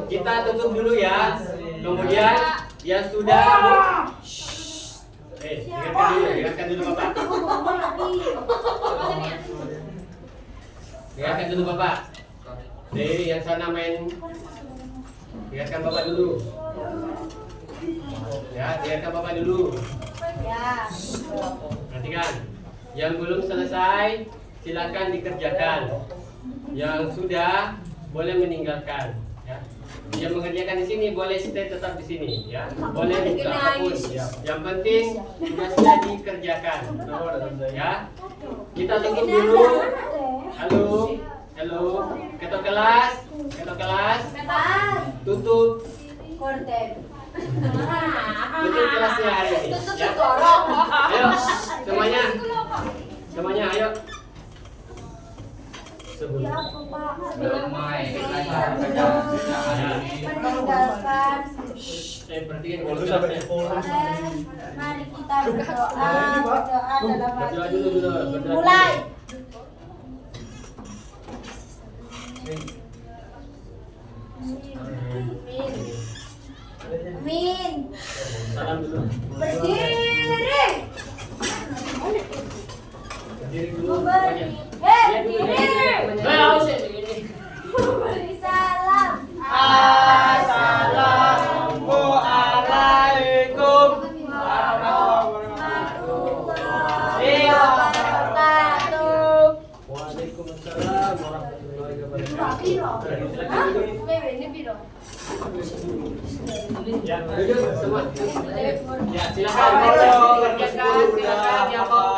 Kita tutup dulu ya. Kemudian yang sudah dengarkan dulu Bapak. Dengarkan dulu Bapak. Nih, yang sana main. Dengarkan Bapak dulu. Ya, dengarkan Bapak dulu. Ya. Perhatikan. Yang belum selesai silakan dikerjakan. Yang sudah boleh meninggalkan. Ya. Yang mengerjakan di sini boleh stay tetap di sini. Ya. Boleh buka apapun. Ya. Yang penting tugasnya dikerjakan. Ya. Kita tunggu dulu. Halo. Ketua kelas. Tutup. Tutup kelasnya hari ini. Ya. Ayo, semuanya ayo. Meninggalkan. Perhatikan dulu sampai Mari kita berdoa dalam Berdoa hati. dulu. Mulai. Min. Salam dulu. Berdiri. Berdiri dulu semuanya. Berdiri. Beri salam. Assalamualaikum. Warahmatullahi wabarakatuh. Waalaikumsalam warahmatullahi wabarakatuh. Ini biro. Ya, duduk semua. Ya, silakan. Silakan yang mau.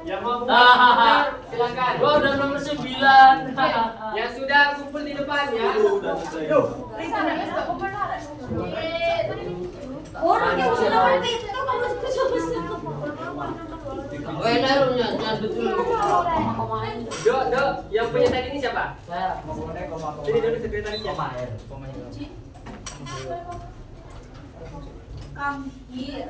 Yang mau silakan. Gua udah nomor 9. Yang sudah kumpul di depan ya. Orang yang sudah berarti itu kamu Naruhnya jangan betul. Dok, yang punya tadi ini siapa? Saya Ini dulu sekretaris siapa? Kampir.